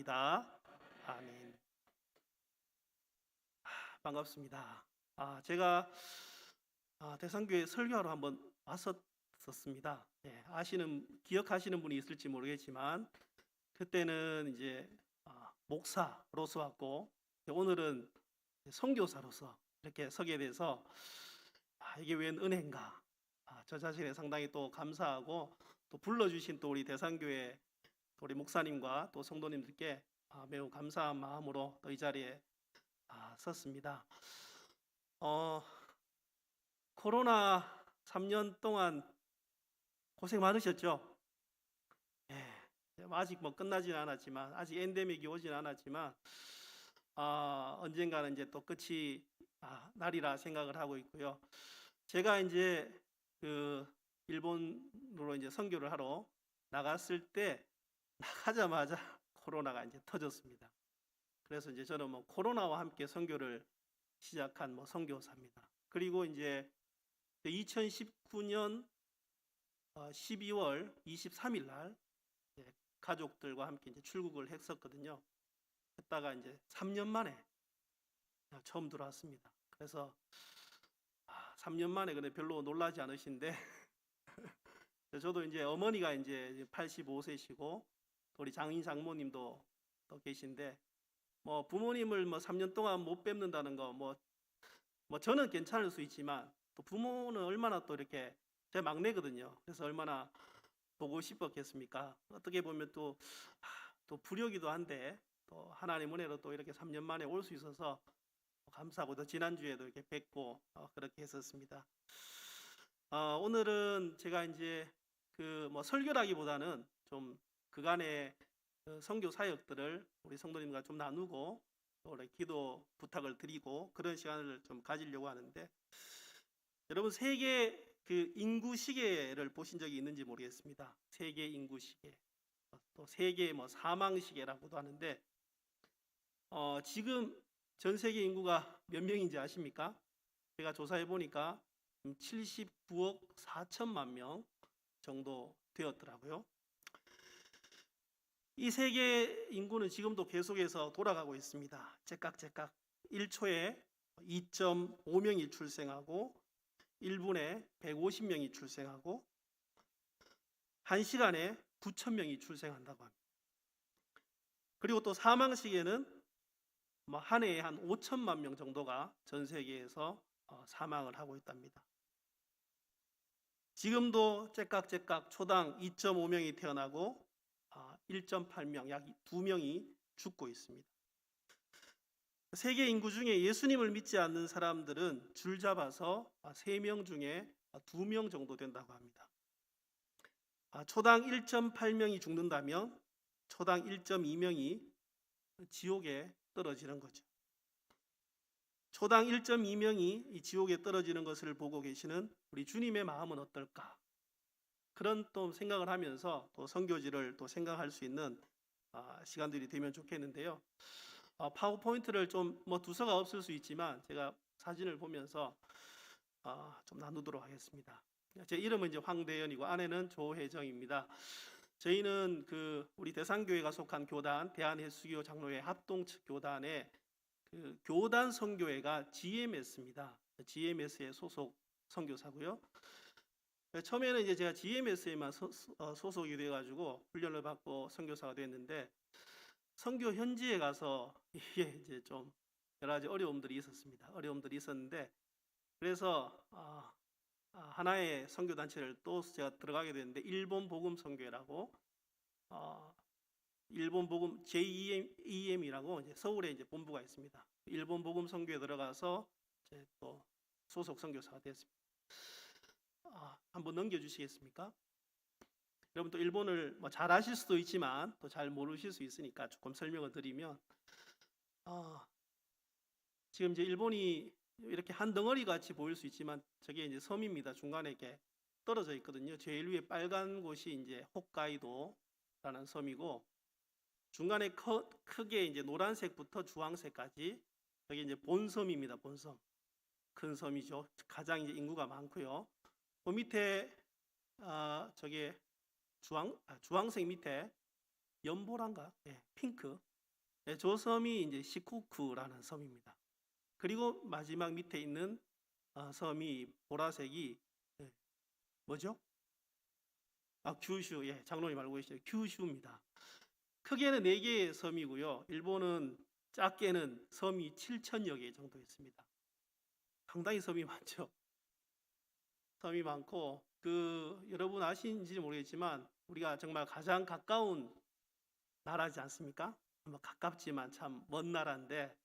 기도하옵나이다. 아멘. 반갑습니다. 제가 대상교회 설교하러 한번 왔었습니다. 기억하시는 분이 있을지 모르겠지만 그때는 이제 목사로서 왔고 오늘은 선교사로서 이렇게 서게 돼서 이게 웬 은혜인가. 저 자신에 상당히 또 감사하고 또 불러주신 또 우리 대상교회 우리 목사님과 또 성도님들께 매우 감사한 마음으로 또 이 자리에 섰습니다. 코로나 3년 동안 고생 많으셨죠? 아직 끝나지는 않았지만, 아직 엔데믹이 오진 않았지만, 언젠가는 이제 또 끝이 날이라 생각을 하고 있고요. 제가 이제 일본으로 이제 선교를 하러 나갔을 때 나가자마자 코로나가 이제 터졌습니다. 그래서 이제 저는 코로나와 함께 선교를 시작한 선교사입니다. 그리고 이제 2019년 12월 23일 날 가족들과 함께 이제 출국을 했었거든요. 했다가 이제 3년 만에 처음 들어왔습니다. 그래서 3년 만에 근데 별로 놀라지 않으신데 저도 이제 어머니가 이제 85세시고 우리 장인 장모님도 또 계신데 부모님을 3년 동안 못 뵙는다는 거 저는 괜찮을 수 있지만 또 부모는 얼마나 또 이렇게 제 막내거든요. 그래서 얼마나 보고 싶었겠습니까? 어떻게 보면 또 불효기도 한데 또 하나님 은혜로 또 이렇게 3년 만에 올 수 있어서 감사하고 또 지난주에도 이렇게 뵙고 그렇게 했었습니다. 오늘은 제가 이제 설교라기보다는 좀 그간의 선교 사역들을 우리 성도님과 좀 나누고 또 기도 부탁을 드리고 그런 시간을 좀 가지려고 하는데, 여러분 세계 인구 시계를 보신 적이 있는지 모르겠습니다. 세계 인구 시계, 또 세계 사망 시계라고도 하는데 지금 전 세계 인구가 몇 명인지 아십니까? 제가 조사해 보니까 79억 4천만 명 정도 되었더라고요. 이 세계 인구는 지금도 계속해서 돌아가고 있습니다. 제깍제깍 1초에 2.5명이 출생하고 1분에 150명이 출생하고 1시간에 9,000명이 출생한다고 합니다. 그리고 또 사망 시계는 한 해에 한 5천만 명 정도가 전 세계에서 사망을 하고 있답니다. 지금도 째깍째깍 초당 2.5명이 태어나고 1.8명, 약 2명이 죽고 있습니다. 세계 인구 중에 예수님을 믿지 않는 사람들은 줄 잡아서 3명 중에 2명 정도 된다고 합니다. 초당 1.8명이 죽는다면 초당 1.2명이 지옥에 떨어지는 거죠. 초당 1.2명이 이 지옥에 떨어지는 것을 보고 계시는 우리 주님의 마음은 어떨까? 그런 또 생각을 하면서 또 선교지를 또 생각할 수 있는 시간들이 되면 좋겠는데요. 파워포인트를 좀 두서가 없을 수 있지만 제가 사진을 보면서 좀 나누도록 하겠습니다. 제 이름은 이제 황대현이고 아내는 조혜정입니다. 저희는 우리 대상교회가 속한 교단 대한해수교 장로회 합동측 교단의 교단 선교회가 GMS입니다. GMS의 소속 선교사고요. 처음에는 이제 제가 GMS에만 소속이 돼가지고 훈련을 받고 선교사가 됐는데, 선교 현지에 가서 이게 이제 좀 여러 가지 어려움들이 있었는데, 그래서 하나의 선교 단체를 또 제가 들어가게 됐는데, 일본 복음 선교회라고 일본 복음 JEM이라고 이제 서울에 이제 본부가 있습니다. 일본 복음 선교에 들어가서 이제 또 소속 선교사가 됐습니다. 한번 넘겨주시겠습니까? 여러분 또 일본을 잘 아실 수도 있지만 또 잘 모르실 수 있으니까 조금 설명을 드리면, 지금 이제 일본이 이렇게 한 덩어리 같이 보일 수 있지만 저게 이제 섬입니다. 중간에 이렇게 떨어져 있거든요. 제일 위에 빨간 곳이 이제 홋카이도라는 섬이고, 중간에 크게 이제 노란색부터 주황색까지 여기 이제 본섬입니다. 본섬, 큰 섬이죠. 가장 이제 인구가 많고요. 그 밑에 저게 주황색 밑에 연보라인가? 핑크 저 섬이 이제 시코쿠라는 섬입니다. 그리고 마지막 밑에 있는 섬이 보라색이 뭐죠? 규슈. 장로님 알고 계시죠? 규슈입니다. 크게는 4개의 섬이고요. 일본은 작게는 섬이 7,000여 개 정도 있습니다. 상당히 섬이 많죠. 섬이 많고 여러분 아시는지 모르겠지만 우리가 정말 가장 가까운 나라지 않습니까? 가깝지만 참 먼 나라인데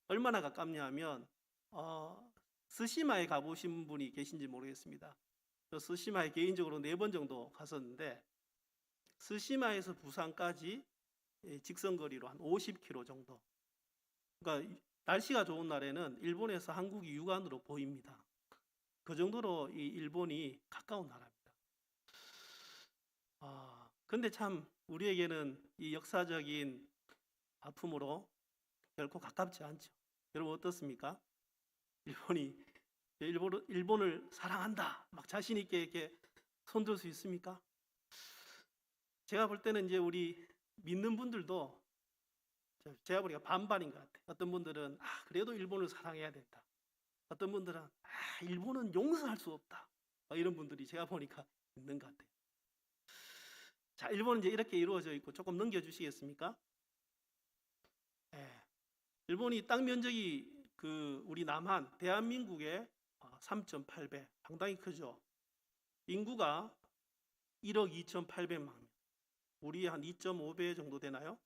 얼마나 가깝냐면 스시마에 가보신 분이 계신지 모르겠습니다. 저 스시마에 개인적으로 4번 정도 갔었는데 스시마에서 부산까지 직선거리로 한 50km 정도. 그러니까 날씨가 좋은 날에는 일본에서 한국이 육안으로 보입니다. 그 정도로 이 일본이 가까운 나라입니다. 근데 참 우리에게는 이 역사적인 아픔으로 결코 가깝지 않죠. 여러분 어떻습니까? 일본을 사랑한다 막 자신 있게 이렇게 손들 수 있습니까? 제가 볼 때는 이제 우리 믿는 분들도 제가 보니까 반반인 것 같아요. 어떤 분들은 그래도 일본을 사랑해야 된다. 어떤 분들은 일본은 용서할 수 없다. 이런 분들이 제가 보니까 있는 것 같아요. 자, 일본은 이제 이렇게 이루어져 있고 조금 넘겨주시겠습니까? 일본이 땅 면적이 우리 남한 대한민국의 3.8배, 상당히 크죠. 인구가 1억 2,800만. 우리 한 2.5배 정도 되나요?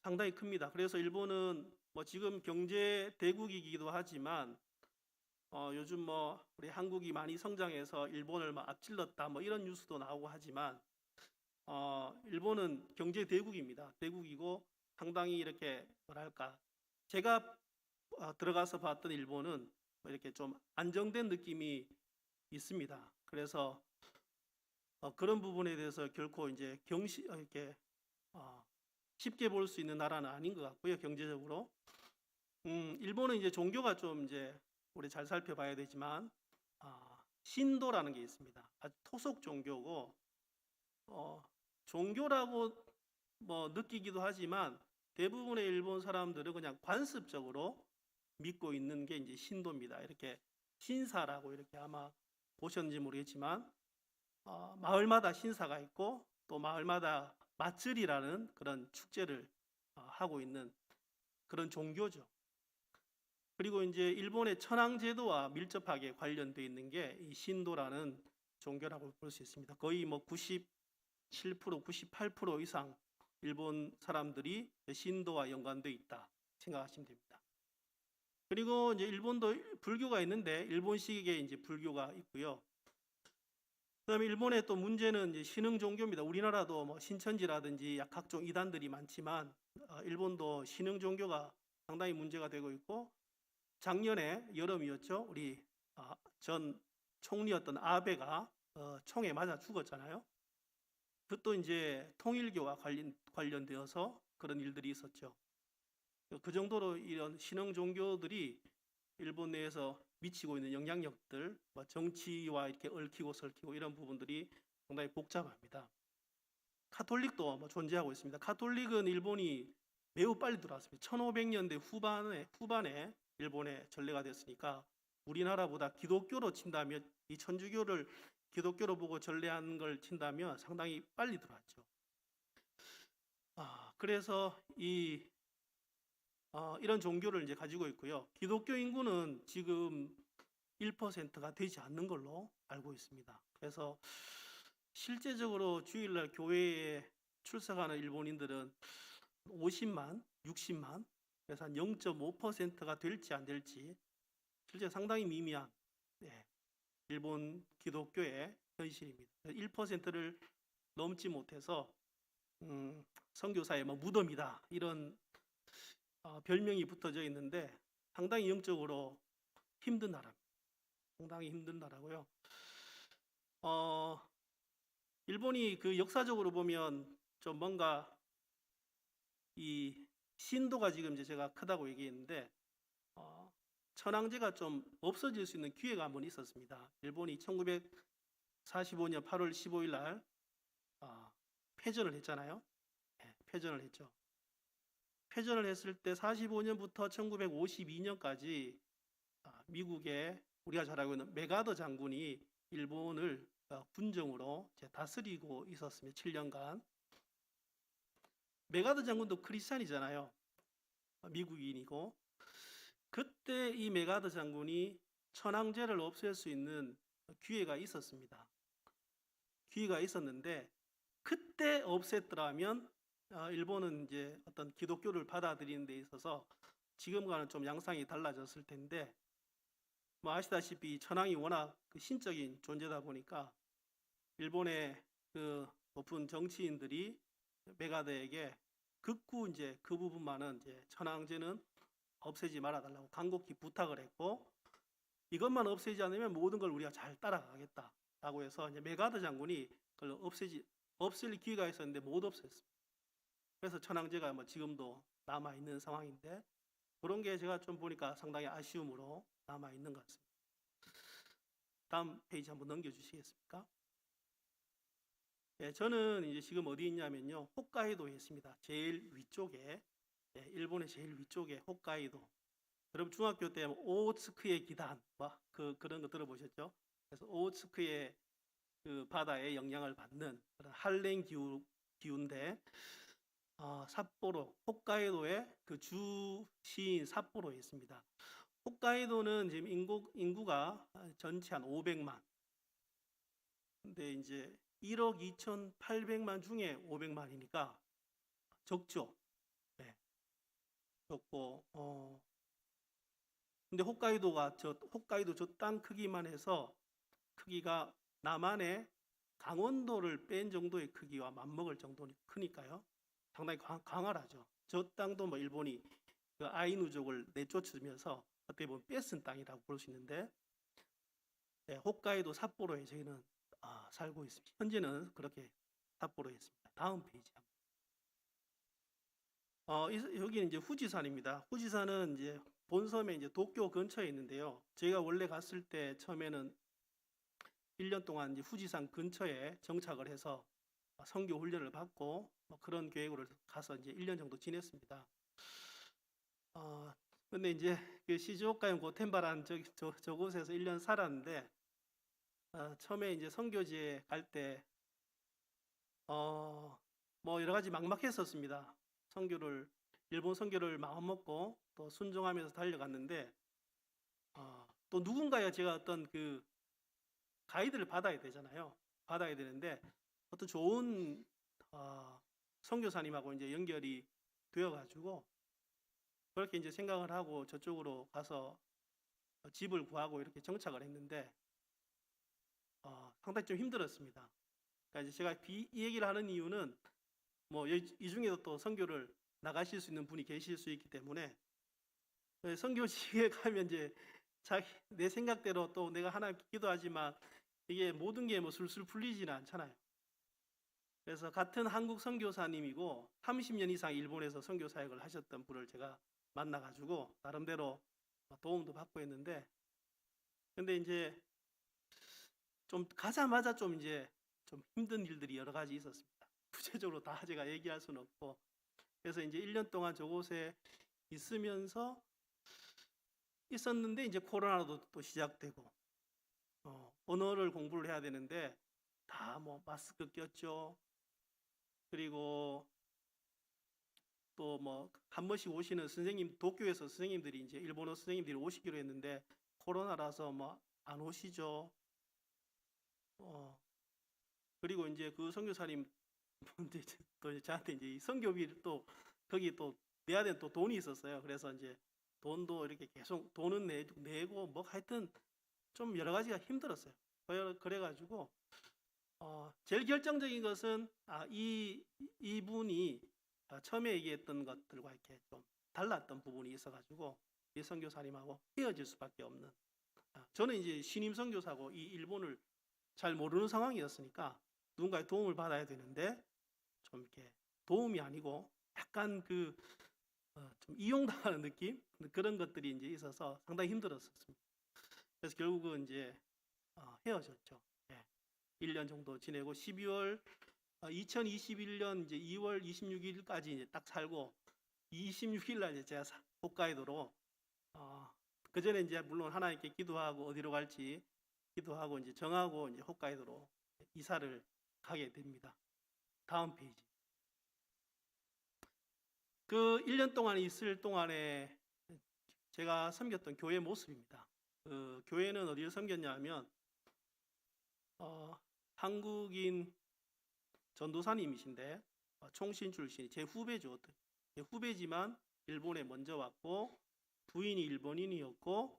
상당히 큽니다. 그래서 일본은 지금 경제 대국이기도 하지만 요즘 우리 한국이 많이 성장해서 일본을 앞질렀다 이런 뉴스도 나오고 하지만 일본은 경제 대국입니다. 대국이고 상당히 이렇게 뭐랄까 제가 들어가서 봤던 일본은 이렇게 좀 안정된 느낌이 있습니다. 그래서 그런 부분에 대해서 결코 이제 이렇게 쉽게 볼 수 있는 나라는 아닌 것 같고요. 경제적으로 일본은 이제 종교가 좀 이제 우리 잘 살펴봐야 되지만 신도라는 게 있습니다. 아주 토속 종교고 종교라고 느끼기도 하지만 대부분의 일본 사람들은 그냥 관습적으로 믿고 있는 게 이제 신도입니다. 이렇게 신사라고 이렇게 아마 보셨는지 모르겠지만 마을마다 신사가 있고 또 마을마다 마츠리라는 그런 축제를 하고 있는 그런 종교죠. 그리고 이제 일본의 천황제도와 밀접하게 관련되어 있는 게 이 신도라는 종교라고 볼 수 있습니다. 거의 97%, 98% 이상 일본 사람들이 신도와 연관되어 있다 생각하시면 됩니다. 그리고 이제 일본도 불교가 있는데 일본식의 이제 불교가 있고요. 그다음에 일본의 또 문제는 이제 신흥 종교입니다. 우리나라도 신천지라든지 각종 이단들이 많지만 일본도 신흥 종교가 상당히 문제가 되고 있고 작년에 여름이었죠. 우리 전 총리였던 아베가 총에 맞아 죽었잖아요. 그것도 이제 통일교와 관련되어서 그런 일들이 있었죠. 그 정도로 이런 신흥 종교들이 일본 내에서 미치고 있는 영향력들, 정치와 이렇게 얽히고 설키고 이런 부분들이 상당히 복잡합니다. 카톨릭도 존재하고 있습니다. 카톨릭은 일본이 매우 빨리 들어왔습니다. 1500년대 후반에 일본에 전래가 됐으니까 우리나라보다 기독교로 친다면 이 천주교를 기독교로 보고 전래한 걸 친다면 상당히 빨리 들어왔죠. 그래서 이런 종교를 이제 가지고 있고요. 기독교 인구는 지금 1%가 되지 않는 걸로 알고 있습니다. 그래서 실제적으로 주일날 교회에 출석하는 일본인들은 50만, 60만, 그래서 한 0.5%가 될지 안 될지 실제 상당히 미미한 일본 기독교의 현실입니다. 1%를 넘지 못해서 선교사의 무덤이다 이런 별명이 붙어져 있는데 상당히 영적으로 힘든 나라입니다. 상당히 힘든 나라고요. 일본이 역사적으로 보면 좀 뭔가 이 신도가 지금 이제 제가 크다고 얘기했는데 천황제가 좀 없어질 수 있는 기회가 한번 있었습니다. 일본이 1945년 8월 15일 날 패전을 했잖아요. 패전을 했죠. 패전을 했을 때 45년부터 1952년까지 미국의 우리가 잘 알고 있는 메가더 장군이 일본을 군정으로 다스리고 있었습니다. 7년간. 메가더 장군도 크리스찬이잖아요. 미국인이고. 그때 이 메가더 장군이 천황제를 없앨 수 있는 기회가 있었습니다. 기회가 있었는데 그때 없앴더라면 일본은 이제 어떤 기독교를 받아들이는 데 있어서 지금과는 좀 양상이 달라졌을 텐데, 뭐 아시다시피 천황이 워낙 그 신적인 존재다 보니까 일본의 그 높은 정치인들이 메가더에게 극구 이제 그 부분만은 이제 천황제는 없애지 말아달라고 간곡히 부탁을 했고, 이것만 없애지 않으면 모든 걸 우리가 잘 따라가겠다라고 해서 이제 메가더 장군이 그걸 없앨 기회가 있었는데 못 없앴습니다. 그래서 천황제가 뭐 지금도 남아 있는 상황인데, 그런 게 제가 좀 보니까 상당히 아쉬움으로 남아 있는 것 같습니다. 다음 페이지 한번 넘겨주시겠습니까? 네, 저는 이제 지금 어디 있냐면요, 홋카이도에 있습니다. 제일 위쪽에, 일본의 제일 위쪽에 홋카이도. 여러분 중학교 때 오호츠크의 기단, 그런 거 들어보셨죠? 그래서 오호츠크의 그 바다에 영향을 받는 그런 한랭 기후인데, 삿포로, 홋카이도의 그 주시인 삿포로에 있습니다. 홋카이도는 지금 인구가 전체 한 500만. 근데 이제 1억 2,800만 중에 500만이니까 적죠. 네. 적고, 근데 홋카이도 저 땅 크기만 해서 크기가 남한의 강원도를 뺀 정도의 크기와 맞먹을 정도는 크니까요. 상당히 강활하죠. 저 땅도 뭐 일본이 그 아이누족을 내쫓으면서 어떻게 보면 뺏은 땅이라고 볼 수 있는데, 네, 홋카이도 삿포로에 저희는 살고 있습니다. 현재는 그렇게 삿포로에 있습니다. 다음 페이지. 여기는 이제 후지산입니다. 후지산은 이제 본섬에 이제 도쿄 근처에 있는데요. 저희가 원래 갔을 때 처음에는 1년 동안 이제 후지산 근처에 정착을 해서 선교 훈련을 받고 뭐 그런 계획으로 가서 이제 1년 정도 지냈습니다. 근데 이제 그 시즈오카현 고텐바라는 저곳에서 1년 살았는데, 처음에 이제 선교지에 갈 때 뭐 여러 가지 막막했었습니다. 일본 선교를 마음 먹고 또 순종하면서 달려갔는데, 또 누군가야 제가 어떤 그 가이드를 받아야 되잖아요. 받아야 되는데 어떤 좋은 선교사님하고 이제 연결이 되어가지고 그렇게 이제 생각을 하고 저쪽으로 가서 집을 구하고 이렇게 정착을 했는데, 상당히 좀 힘들었습니다. 그러니까 이제 제가 이 얘기를 하는 이유는 뭐 이 중에도 또 선교를 나가실 수 있는 분이 계실 수 있기 때문에, 선교지에 가면 이제 내 생각대로 또 내가 하나님께 기도하지만 이게 모든 게 뭐 술술 풀리지는 않잖아요. 그래서 같은 한국 선교사님이고 30년 이상 일본에서 선교 사역을 하셨던 분을 제가 만나가지고 나름대로 도움도 받고 했는데, 근데 이제 좀 가자마자 좀 이제 좀 힘든 일들이 여러 가지 있었습니다. 구체적으로 다 제가 얘기할 수는 없고, 그래서 이제 1년 동안 저곳에 있었는데 이제 코로나도 또 시작되고, 언어를 공부를 해야 되는데 다 뭐 마스크 꼈죠. 그리고 또 뭐 한 번씩 오시는 도쿄에서 선생님들이 이제 일본어 선생님들이 오시기로 했는데 코로나라서 뭐 안 오시죠. 그리고 이제 그 선교사님 또 저한테 이제 선교비를 또 거기 또 내야 되는 또 돈이 있었어요. 그래서 이제 돈도 이렇게 계속 돈은 내고 뭐 하여튼 좀 여러 가지가 힘들었어요. 그래가지고 제일 결정적인 것은 이분이 처음에 얘기했던 것들과 이렇게 좀 달랐던 부분이 있어가지고 이 선교사님하고 헤어질 수밖에 없는. 저는 이제 신임 선교사고 이 일본을 잘 모르는 상황이었으니까 누군가의 도움을 받아야 되는데 좀 이렇게 도움이 아니고 약간 좀 이용당하는 느낌, 그런 것들이 이제 있어서 상당히 힘들었었습니다. 그래서 결국은 이제 헤어졌죠. 1년 정도 지내고 2021년 이제 2월 26일까지 이제 딱 살고 26일 날 이제 제가 홋카이도로 그 전에 이제 물론 하나님께 기도하고 어디로 갈지 기도하고 이제 정하고 이제 홋카이도로 이사를 가게 됩니다. 다음 페이지. 그 1년 동안 있을 동안에 제가 섬겼던 교회 모습입니다. 그 교회는 어디를 섬겼냐면 한국인 전도사님이신데 총신 출신이 제 후배죠. 제 후배지만 일본에 먼저 왔고 부인이 일본인이었고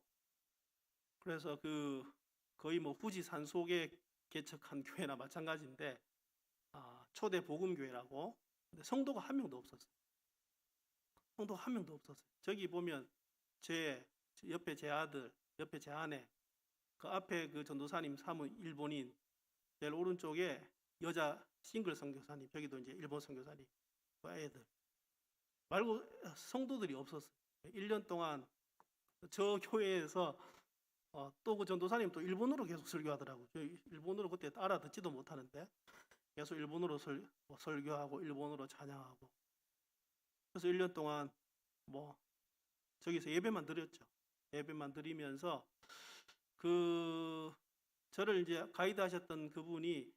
그래서 그 거의 뭐 후지 산속에 개척한 교회나 마찬가지인데 초대 복음 교회라고. 근데 성도가 한 명도 없었어요. 성도가 한 명도 없었어요. 저기 보면 제 옆에 제 아들, 옆에 제 아내, 그 앞에 그 전도사님 사무 일본인, 제일 오른쪽에 여자 싱글 선교사님, 저기도 이제 일본 선교사님, 그 애들 말고 성도들이 없었어요. 1년 동안 저 교회에서 또 그 전도사님 또 일본어로 계속 설교하더라고요. 일본어로 그때 알아듣지도 못하는데 계속 일본어로 설교하고 일본어로 찬양하고. 그래서 1년 동안 뭐 저기서 예배만 드렸죠. 예배만 드리면서 그 저를 이제 가이드 하셨던 그분이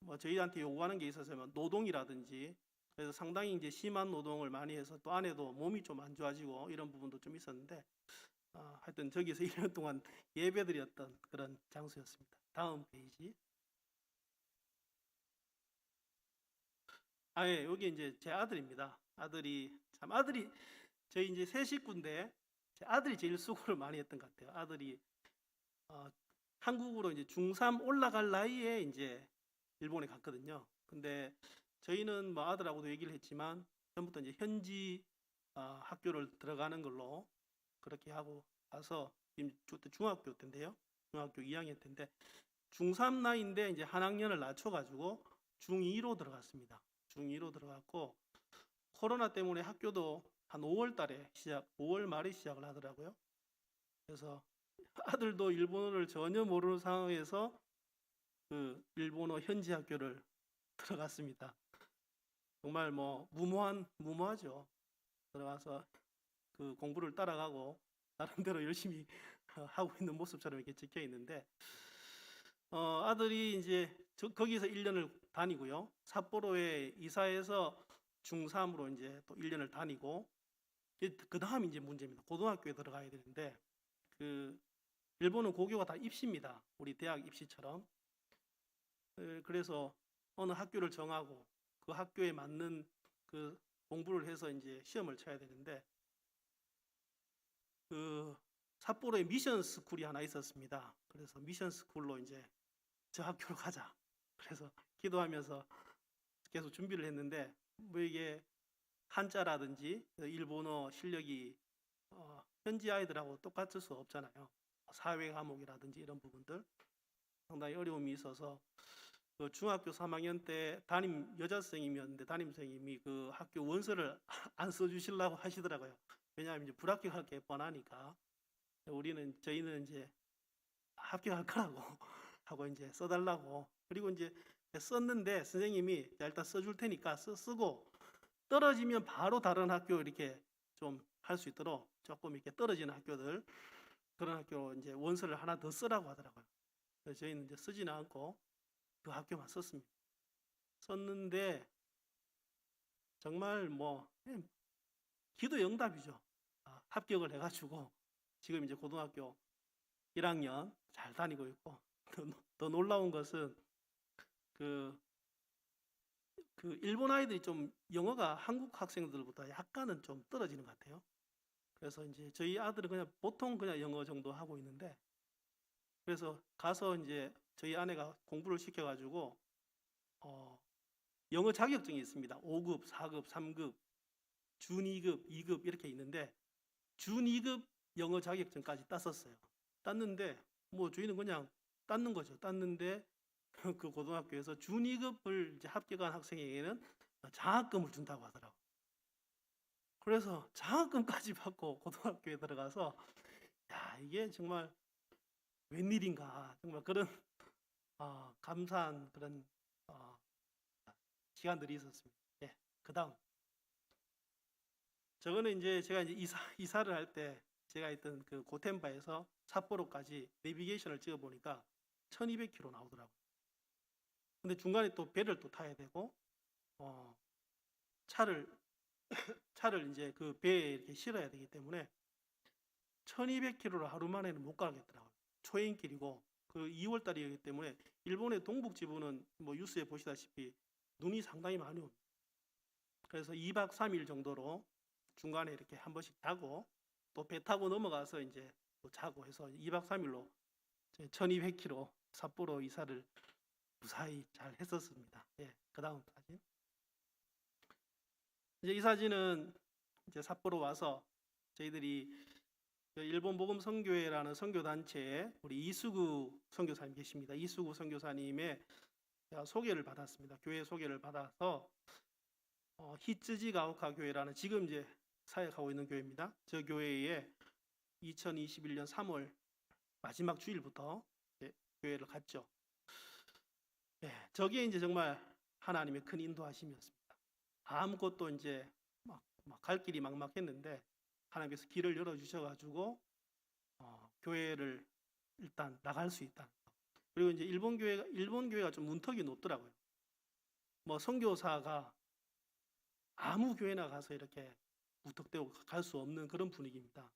뭐 저희한테 요구하는 게 있어서 노동이라든지 그래서 상당히 이제 심한 노동을 많이 해서 또 아내도 몸이 좀 안 좋아지고 이런 부분도 좀 있었는데 하여튼 저기서 1년 동안 예배드렸던 그런 장소였습니다. 다음 페이지. 예, 여기 이제 제 아들입니다. 아들이 저희 이제 세 식구인데 제 아들이 제일 수고를 많이 했던 것 같아요. 아들이 한국으로 이제 중3 올라갈 나이에 이제 일본에 갔거든요. 근데 저희는 뭐 아들하고도 얘기를 했지만 처음부터 이제 현지 학교를 들어가는 걸로 그렇게 하고 가서 지금 중학교 때인데요. 중학교 2학년 때인데 중3 나이인데 이제 한 학년을 낮춰가지고 중2로 들어갔습니다. 중2로 들어갔고 코로나 때문에 학교도 한 5월 달에 5월 말에 시작을 하더라고요. 그래서 아들도 일본어를 전혀 모르는 상황에서 그 일본어 현지 학교를 들어갔습니다. 정말 뭐 무모하죠. 들어가서 그 공부를 따라가고 나름대로 열심히 하고 있는 모습처럼 이렇게 찍혀 있는데 아들이 이제 거기서 1년을 다니고요. 삿포로에 이사해서 중3으로 이제 또 1년을 다니고 그 다음 이제 문제입니다. 고등학교에 들어가야 되는데 그 일본은 고교가 다 입시입니다. 우리 대학 입시처럼. 그래서 어느 학교를 정하고 그 학교에 맞는 그 공부를 해서 이제 시험을 쳐야 되는데 그 삿포로에 미션 스쿨이 하나 있었습니다. 그래서 미션 스쿨로 이제 저 학교로 가자. 그래서 기도하면서 계속 준비를 했는데 뭐 이게 한자라든지 일본어 실력이 현지 아이들하고 똑같을 수 없잖아요. 사회 과목이라든지 이런 부분들 상당히 어려움이 있어서 그 중학교 3학년 때 담임 여자생이었는데 담임선생님이 그 학교 원서를 안 써주시려고 하시더라고요. 왜냐하면 이제 불합격할 게 뻔하니까 저희는 이제 합격할 거라고 하고 이제 써달라고. 그리고 이제 썼는데 선생님이 일단 써줄 테니까 쓰고 떨어지면 바로 다른 학교 이렇게 좀 할 수 있도록 조금 이렇게 떨어지는 학교들 그런 학교 이제 원서를 하나 더 쓰라고 하더라고요. 그래서 저희는 이제 쓰지는 않고 그 학교만 썼습니다. 썼는데 정말 뭐 기도 영답이죠. 합격을 해가지고 지금 이제 고등학교 1학년 잘 다니고 있고 더 놀라운 것은 그 일본 아이들이 좀 영어가 한국 학생들보다 약간은 좀 떨어지는 것 같아요. 그래서 이제 저희 아들은 그냥 보통 그냥 영어 정도 하고 있는데 그래서 가서 이제 저희 아내가 공부를 시켜가지고 영어 자격증이 있습니다. 5급, 4급, 3급, 준 2급, 2급 이렇게 있는데 준 2급 영어 자격증까지 땄었어요. 땄는데 뭐 저희는 그냥 땄는 거죠. 땄는데 그 고등학교에서 준 2급을 이제 합격한 학생에게는 장학금을 준다고 하더라고요. 그래서 장학금까지 받고 고등학교에 들어가서 야 이게 정말 웬일인가 정말 그런 감사한 그런 시간들이 있었습니다. 예, 그 다음 저거는 이제 제가 이제 이사를 할 때 제가 있던 그 고텐바에서 삿포로까지 내비게이션을 찍어 보니까 1200km 나오더라고요. 근데 중간에 또 배를 또 타야 되고 차를 이제 그 배에 이렇게 실어야 되기 때문에 1200km를 하루 만에는 못 가겠더라고요. 초행길이고 그 2월 달이기 때문에 일본의 동북 지부는 뭐 뉴스에 보시다시피 눈이 상당히 많이 옵니다. 그래서 2박 3일 정도로 중간에 이렇게 한 번씩 자고 또 배 타고 넘어가서 이제 또 자고 해서 2박 3일로 1200km 삿포로 이사를 무사히 잘 했었습니다. 예, 그 다음 사진. 이제 이 사진은 이제 삿포로 와서 저희들이 일본 복음 선교회라는 선교 단체에 우리 이수구 선교사님 계십니다. 이수구 선교사님의 소개를 받았습니다. 교회 소개를 받아서 히츠지 가오카 교회라는 지금 이제 사역하고 있는 교회입니다. 저 교회에 2021년 3월 마지막 주일부터 교회를 갔죠. 예, 저게 이제 정말 하나님의 큰 인도하심이었습니다. 아무것도 이제 막 갈 길이 막막했는데 하나님께서 길을 열어주셔가지고 교회를 일단 나갈 수 있다. 그리고 이제 일본 교회가 좀 문턱이 높더라고요. 뭐 선교사가 아무 교회나 가서 이렇게 무턱대고 갈 수 없는 그런 분위기입니다.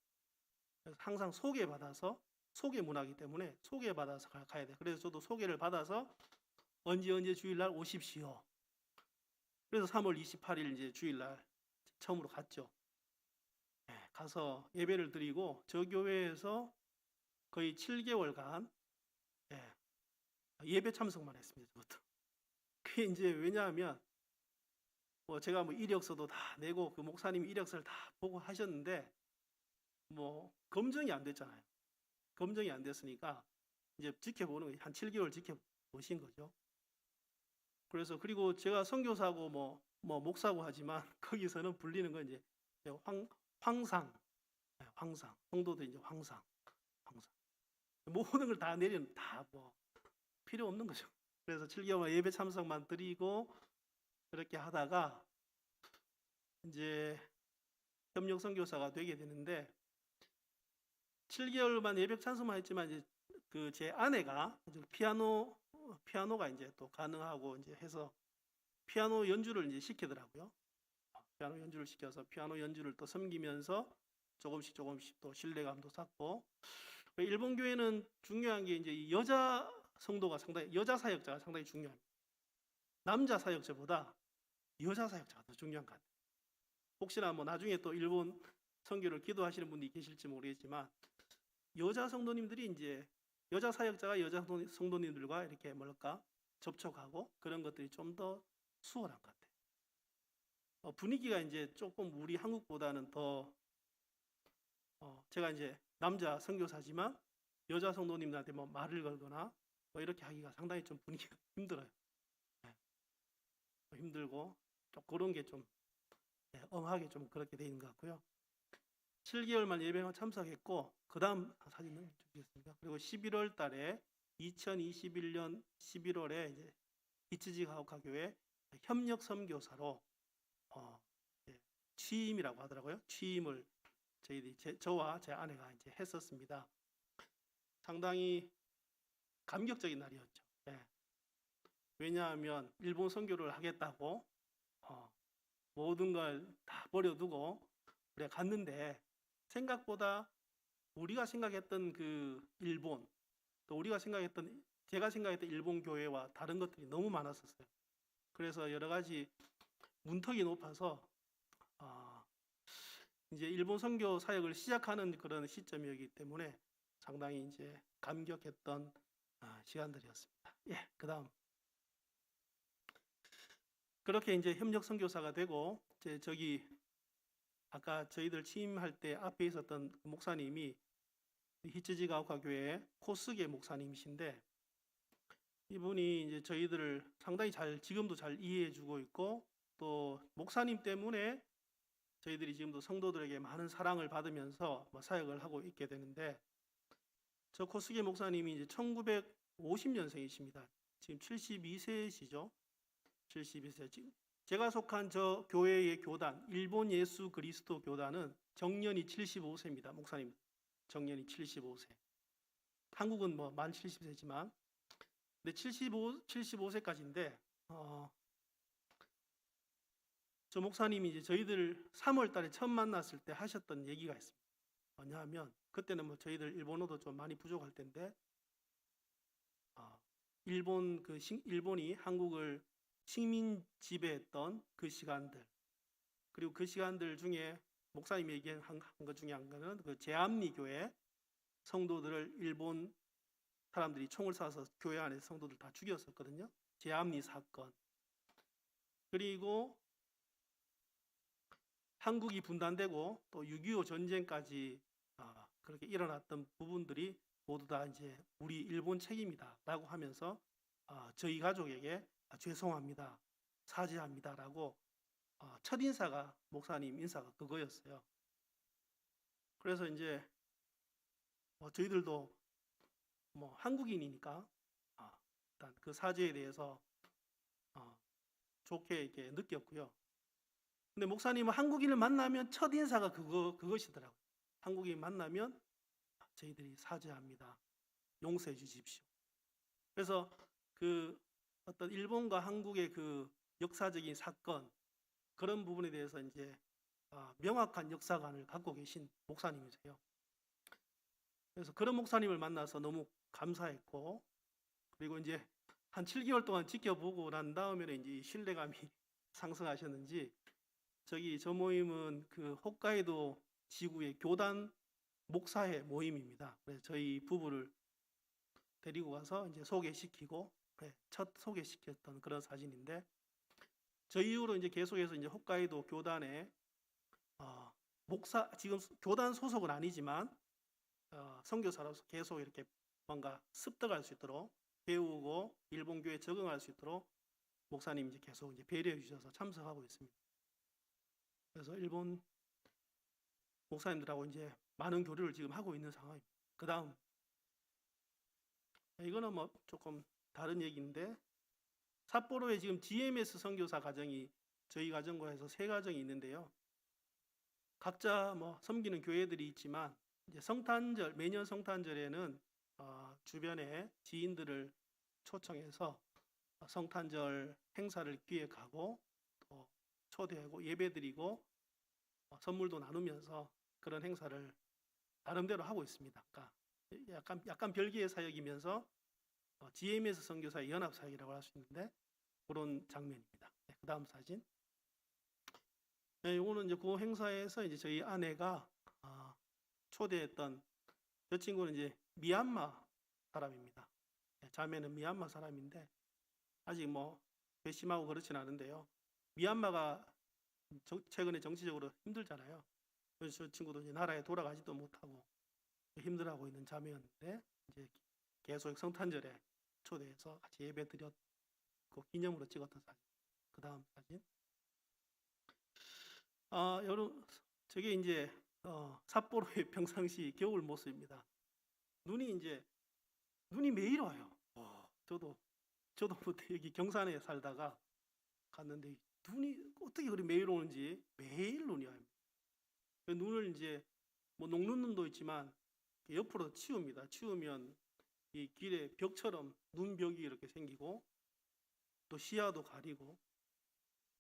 그래서 항상 소개받아서 소개 문화이기 때문에 소개받아서 가야 돼. 그래서 저도 소개를 받아서 언제 주일날 오십시오. 그래서 3월 28일 이제 주일날 처음으로 갔죠. 가서 예배를 드리고 저 교회에서 거의 7개월간 예배 참석만 했습니다. 저부터. 그게 이제 왜냐하면 뭐 제가 뭐 이력서도 다 내고 그 목사님이 이력서를 다 보고 하셨는데 뭐 검증이 안 됐잖아요. 검증이 안 됐으니까 이제 지켜보는 거예요. 한 7개월 지켜보신 거죠. 그래서 그리고 제가 선교사고 뭐 목사고 하지만 거기서는 불리는 건 이제 황상 성도도 이제 황상 모든 걸 다 내리는 다 뭐 필요 없는 거죠. 그래서 7개월 예배 참석만 드리고 그렇게 하다가 이제 협력 선교사가 되게 되는데 7개월만 예배 참석만 했지만 이제 그 제 아내가 피아노가 이제 또 가능하고 이제 해서 피아노 연주를 이제 시키더라고요. 피아노 연주를 시켜서 피아노 연주를 또 섬기면서 조금씩 또 신뢰감도 쌓고 일본 교회는 중요한 게 이제 여자 사역자가 상당히 중요합니다. 남자 사역자보다 여자 사역자가 더 중요한 것 같아요. 혹시나 뭐 나중에 또 일본 선교를 기도하시는 분이 계실지 모르겠지만 여자 성도님들이 이제 여자 사역자가 여자 성도님들과 이렇게 접촉하고 그런 것들이 좀 더 수월한 것 같아요. 분위기가 이제 조금 우리 한국보다는 더 제가 이제 남자 선교사지만 여자 성도님들한테 뭐 말을 걸거나 뭐 이렇게 하기가 상당히 좀 분위기가 힘들어요. 힘들고 좀 그런 게 좀 엄하게 좀 그렇게 돼 있는 것 같고요. 7개월만 예배만 참석했고 그 다음 사진은 주시겠습니까? 그리고 11월 달에 2021년 11월에 이제 히츠지 가오카 교회 협력 선교사로 취임이라고 하더라고요. 취임을 저와 제 아내가 이제 했었습니다. 상당히 감격적인 날이었죠. 왜냐하면 일본 선교를 하겠다고 모든 걸 다 버려두고 우리가 갔는데 생각보다 우리가 생각했던 그 일본 또 제가 생각했던 일본 교회와 다른 것들이 너무 많았었어요. 그래서 여러 가지 문턱이 높아서 이제 일본 선교 사역을 시작하는 그런 시점이었기 때문에 상당히 이제 감격했던 시간들이었습니다. 그다음 그렇게 이제 협력 선교사가 되고 저기 아까 저희들 취임할 때 앞에 있었던 그 목사님이 히츠지 가오카 교회 코스게 목사님이신데 이분이 이제 저희들을 상당히 지금도 잘 이해해주고 있고 또 목사님 때문에 저희들이 지금도 성도들에게 많은 사랑을 받으면서 사역을 하고 있게 되는데 저 코스게 목사님이 이제 1950년생이십니다. 지금 72세시죠. 72세. 제가 속한 저 교회의 교단, 일본 예수 그리스도 교단은 정년이 75세입니다. 목사님 정년이 75세. 한국은 뭐 만 70세지만, 근데 75세까지인데 저 목사님이 이제 저희들 3월 달에 처음 만났을 때 하셨던 얘기가 있습니다. 뭐냐면 그때는 뭐 저희들 일본어도 좀 많이 부족할 텐데 일본이 한국을 식민 지배했던 그 시간들, 그리고 그 시간들 중에 목사님이 얘기한 것 중에 한 거는 그 제암리 교회 성도들을 일본 사람들이 총을 쏴서 교회 안에서 성도들 다 죽였었거든요. 제암리 사건. 그리고 한국이 분단되고 또 6.25 전쟁까지 그렇게 일어났던 부분들이 모두 다 이제 우리 일본 책임이다라고 하면서 저희 가족에게 죄송합니다, 사죄합니다라고 첫 인사가 목사님 인사가 그거였어요. 그래서 이제 저희들도 뭐 한국인이니까 일단 그 사죄에 대해서 좋게 이렇게 느꼈고요. 근데 목사님은 한국인을 만나면 첫 인사가 그것이더라고요. 한국인 만나면 저희들이 사죄합니다, 용서해 주십시오. 그래서 그 어떤 일본과 한국의 그 역사적인 사건, 그런 부분에 대해서 이제 명확한 역사관을 갖고 계신 목사님이세요. 그래서 그런 목사님을 만나서 너무 감사했고, 그리고 이제 한 7개월 동안 지켜보고 난 다음에는 이제 신뢰감이 상승하셨는지, 저 모임은 그 홋카이도 지구의 교단 목사회 모임입니다. 그래서 저희 부부를 데리고 가서 이제 소개시키고, 첫 소개시켰던 그런 사진인데, 저 이후로 이제 계속해서 이제 홋카이도 교단의 목사, 지금 교단 소속은 아니지만 선교사로서 계속 이렇게 뭔가 습득할 수 있도록 배우고 일본 교회에 적응할 수 있도록 목사님 이제 계속 이제 배려해 주셔서 참석하고 있습니다. 그래서 일본 목사님들하고 이제 많은 교류를 지금 하고 있는 상황입니다. 그 다음, 이거는 뭐 조금 다른 얘기인데, 삿포로에 지금 GMS 선교사 가정이 저희 가정과 해서 3가정이 있는데요. 각자 뭐 섬기는 교회들이 있지만 이제 성탄절, 매년 성탄절에는 주변에 지인들을 초청해서 성탄절 행사를 기획하고 또 초대하고 예배드리고 선물도 나누면서 그런 행사를 나름대로 하고 있습니다. 그러니까 약간 별개의 사역이면서 GMS 선교사의 연합 사역이라고 할 수 있는데 그런 장면입니다. 그 다음 사진. 이거는 이제 그 행사에서 이제 저희 아내가 초대했던, 저 친구는 이제 미얀마 사람입니다. 자매는 미얀마 사람인데 아직 뭐 배심하고 그렇진 않은데요. 미얀마가 최근에 정치적으로 힘들잖아요. 그래서 저 친구도 이제 나라에 돌아가지도 못하고 힘들어하고 있는 자매였는데 이제 계속 성탄절에 초대해서 같이 예배 드렸고 기념으로 찍었던 사진. 그 다음 사진. 여러분, 저게 이제 삿포로의 평상시 겨울 모습입니다. 눈이 매일 와요. 저도 뭐 여기 경산에 살다가 갔는데 눈이 어떻게 그리 매일 오는지 매일 눈이 와요. 눈을 이제 뭐 녹는 눈도 있지만 옆으로 치웁니다. 치우면 이 길에 벽처럼 눈벽이 이렇게 생기고 또 시야도 가리고,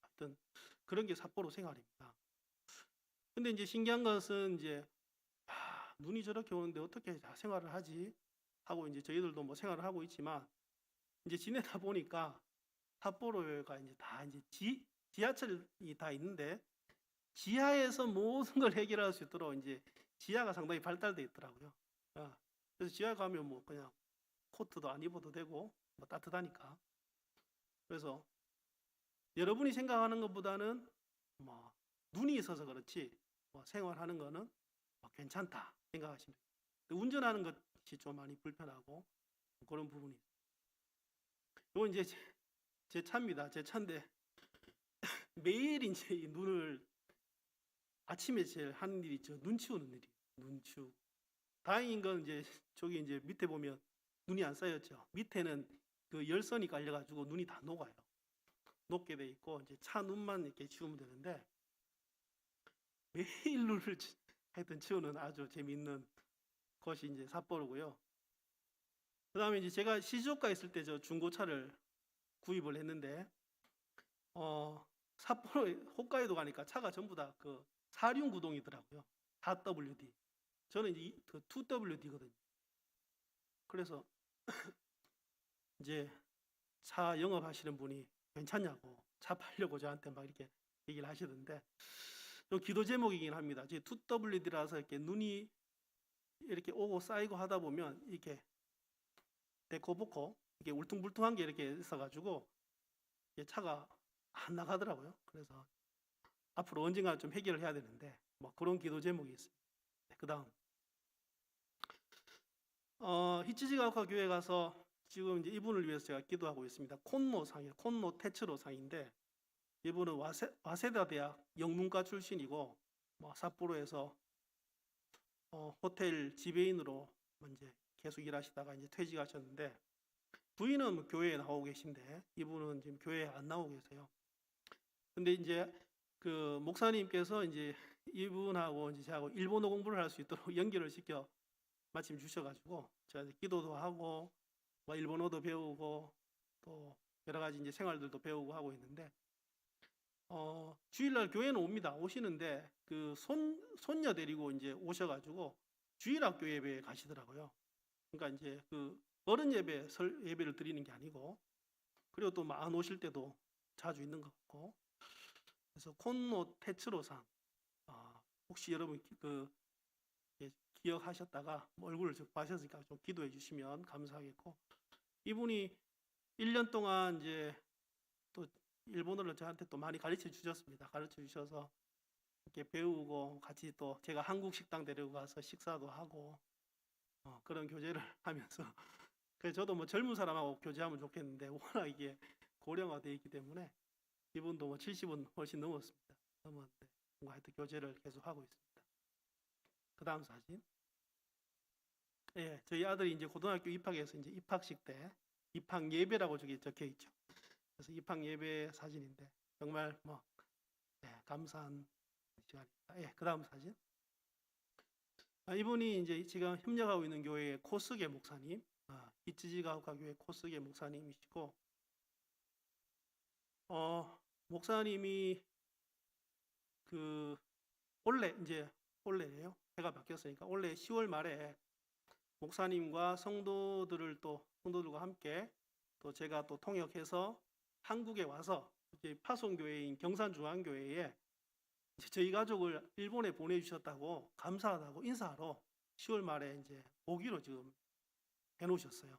하여튼 그런 게 삿포로 생활입니다. 근데 이제 신기한 것은 이제 눈이 저렇게 오는데 어떻게 생활을 하지 하고 이제 저희들도 뭐 생활을 하고 있지만 이제 지내다 보니까 삿포로가 이제 다 이제 지하철이 다 있는데 지하에서 모든 걸 해결할 수 있도록 이제 지하가 상당히 발달되어 있더라고요. 그래서 지하 가면 뭐 그냥 코트도 안 입어도 되고 뭐 따뜻하니까. 그래서 여러분이 생각하는 것보다는 뭐 눈이 있어서 그렇지 뭐 생활하는 거는 뭐 괜찮다 생각하시면 돼요. 운전하는 것이 좀 많이 불편하고 그런 부분이. 이건 이제 제 차입니다. 제 차인데 매일 이제 이 눈을 아침에 제일 하는 일이 눈 치우는 일이에요. 눈 치우고. 다행인 건 이제 저기 이제 밑에 보면 눈이 안 쌓였죠. 밑에는 그 열선이 깔려가지고 눈이 다 녹아요. 높게 돼 있고 이제 차 눈만 이렇게 치우면 되는데 매일 눈을 하여튼 치우는 아주 재밌는 것이 이제 삿포로고요. 그다음에 이제 제가 시즈오카 있을 때 저 중고차를 구입을 했는데 삿포로 홋카이도 가니까 차가 전부 다 그 4륜 구동이더라고요. 4WD. 저는 이제 그 2WD거든요. 그래서 이제 차 영업하시는 분이 괜찮냐고 차 팔려고 저한테 막 이렇게 얘기를 하시던데 좀 기도 제목이긴 합니다. 제 2WD라서 이렇게 눈이 이렇게 오고 쌓이고 하다 보면 이렇게 데코보코 이게 울퉁불퉁한 게 이렇게 있어가지고 차가 안 나가더라고요. 그래서 앞으로 언젠가 좀 해결을 해야 되는데 뭐 그런 기도 제목이 있습니다. 네, 그다음 히치지가오카 교회 가서 지금 이제 이분을 위해서 제가 기도하고 있습니다. 콘노상이에요. 콘노 테츠로상인데 이분은 와세다 대학 영문과 출신이고 뭐 삿포로에서 호텔 지배인으로 이제 계속 일하시다가 이제 퇴직하셨는데 부인은 교회에 나오고 계신데 이분은 지금 교회에 안 나오고 계세요. 근데 이제 그 목사님께서 이제 이분하고 이제 저하고 일본어 공부를 할 수 있도록 연결을 시켜 마침 주셔가지고 제가 이제 기도도 하고 뭐 일본어도 배우고 또 여러 가지 이제 생활들도 배우고 하고 있는데 주일날 교회는 옵니다. 오시는데 그 손녀 데리고 이제 오셔가지고 주일학교 예배에 가시더라고요. 그러니까 이제 그 어른 예배 예배를 드리는 게 아니고 그리고 또 안 오실 때도 자주 있는 것 같고 그래서 콘노 테츠로상 혹시 여러분 그 기억하셨다가 얼굴을 봐셨으니까 좀 기도해 주시면 감사하겠고 이분이 1년 동안 이제 또 일본어를 저한테 또 많이 가르쳐 주셨습니다. 가르쳐 주셔서 이렇게 배우고 같이 또 제가 한국 식당 데리고 가서 식사도 하고 그런 교제를 하면서 그래서 저도 뭐 젊은 사람하고 교제하면 좋겠는데 워낙 이게 고령화되어 있기 때문에 이분도 뭐 70은 훨씬 넘었습니다. 넘었는데 뭔가 하여튼 교제를 계속 하고 있습니다. 그 다음 사진. 예, 저희 아들이 이제 고등학교 입학해서 이제 입학식 때 입학 예배라고 저기 적혀 있죠. 그래서 입학 예배 사진인데 정말 뭐 감사한 시간입니다. 예, 그 다음 사진. 이분이 이제 지금 협력하고 있는 교회의 코스게 목사님, 히치지가오카 교회 코스게 목사님이시고, 목사님이 그 올해예요. 해가 바뀌었으니까 올해 10월 말에 목사님과 성도들과 함께 또 제가 또 통역해서 한국에 와서 이제 파송교회인 경산중앙교회에 저희 가족을 일본에 보내주셨다고 감사하다고 인사하러 10월 말에 이제 오기로 지금 해놓으셨어요.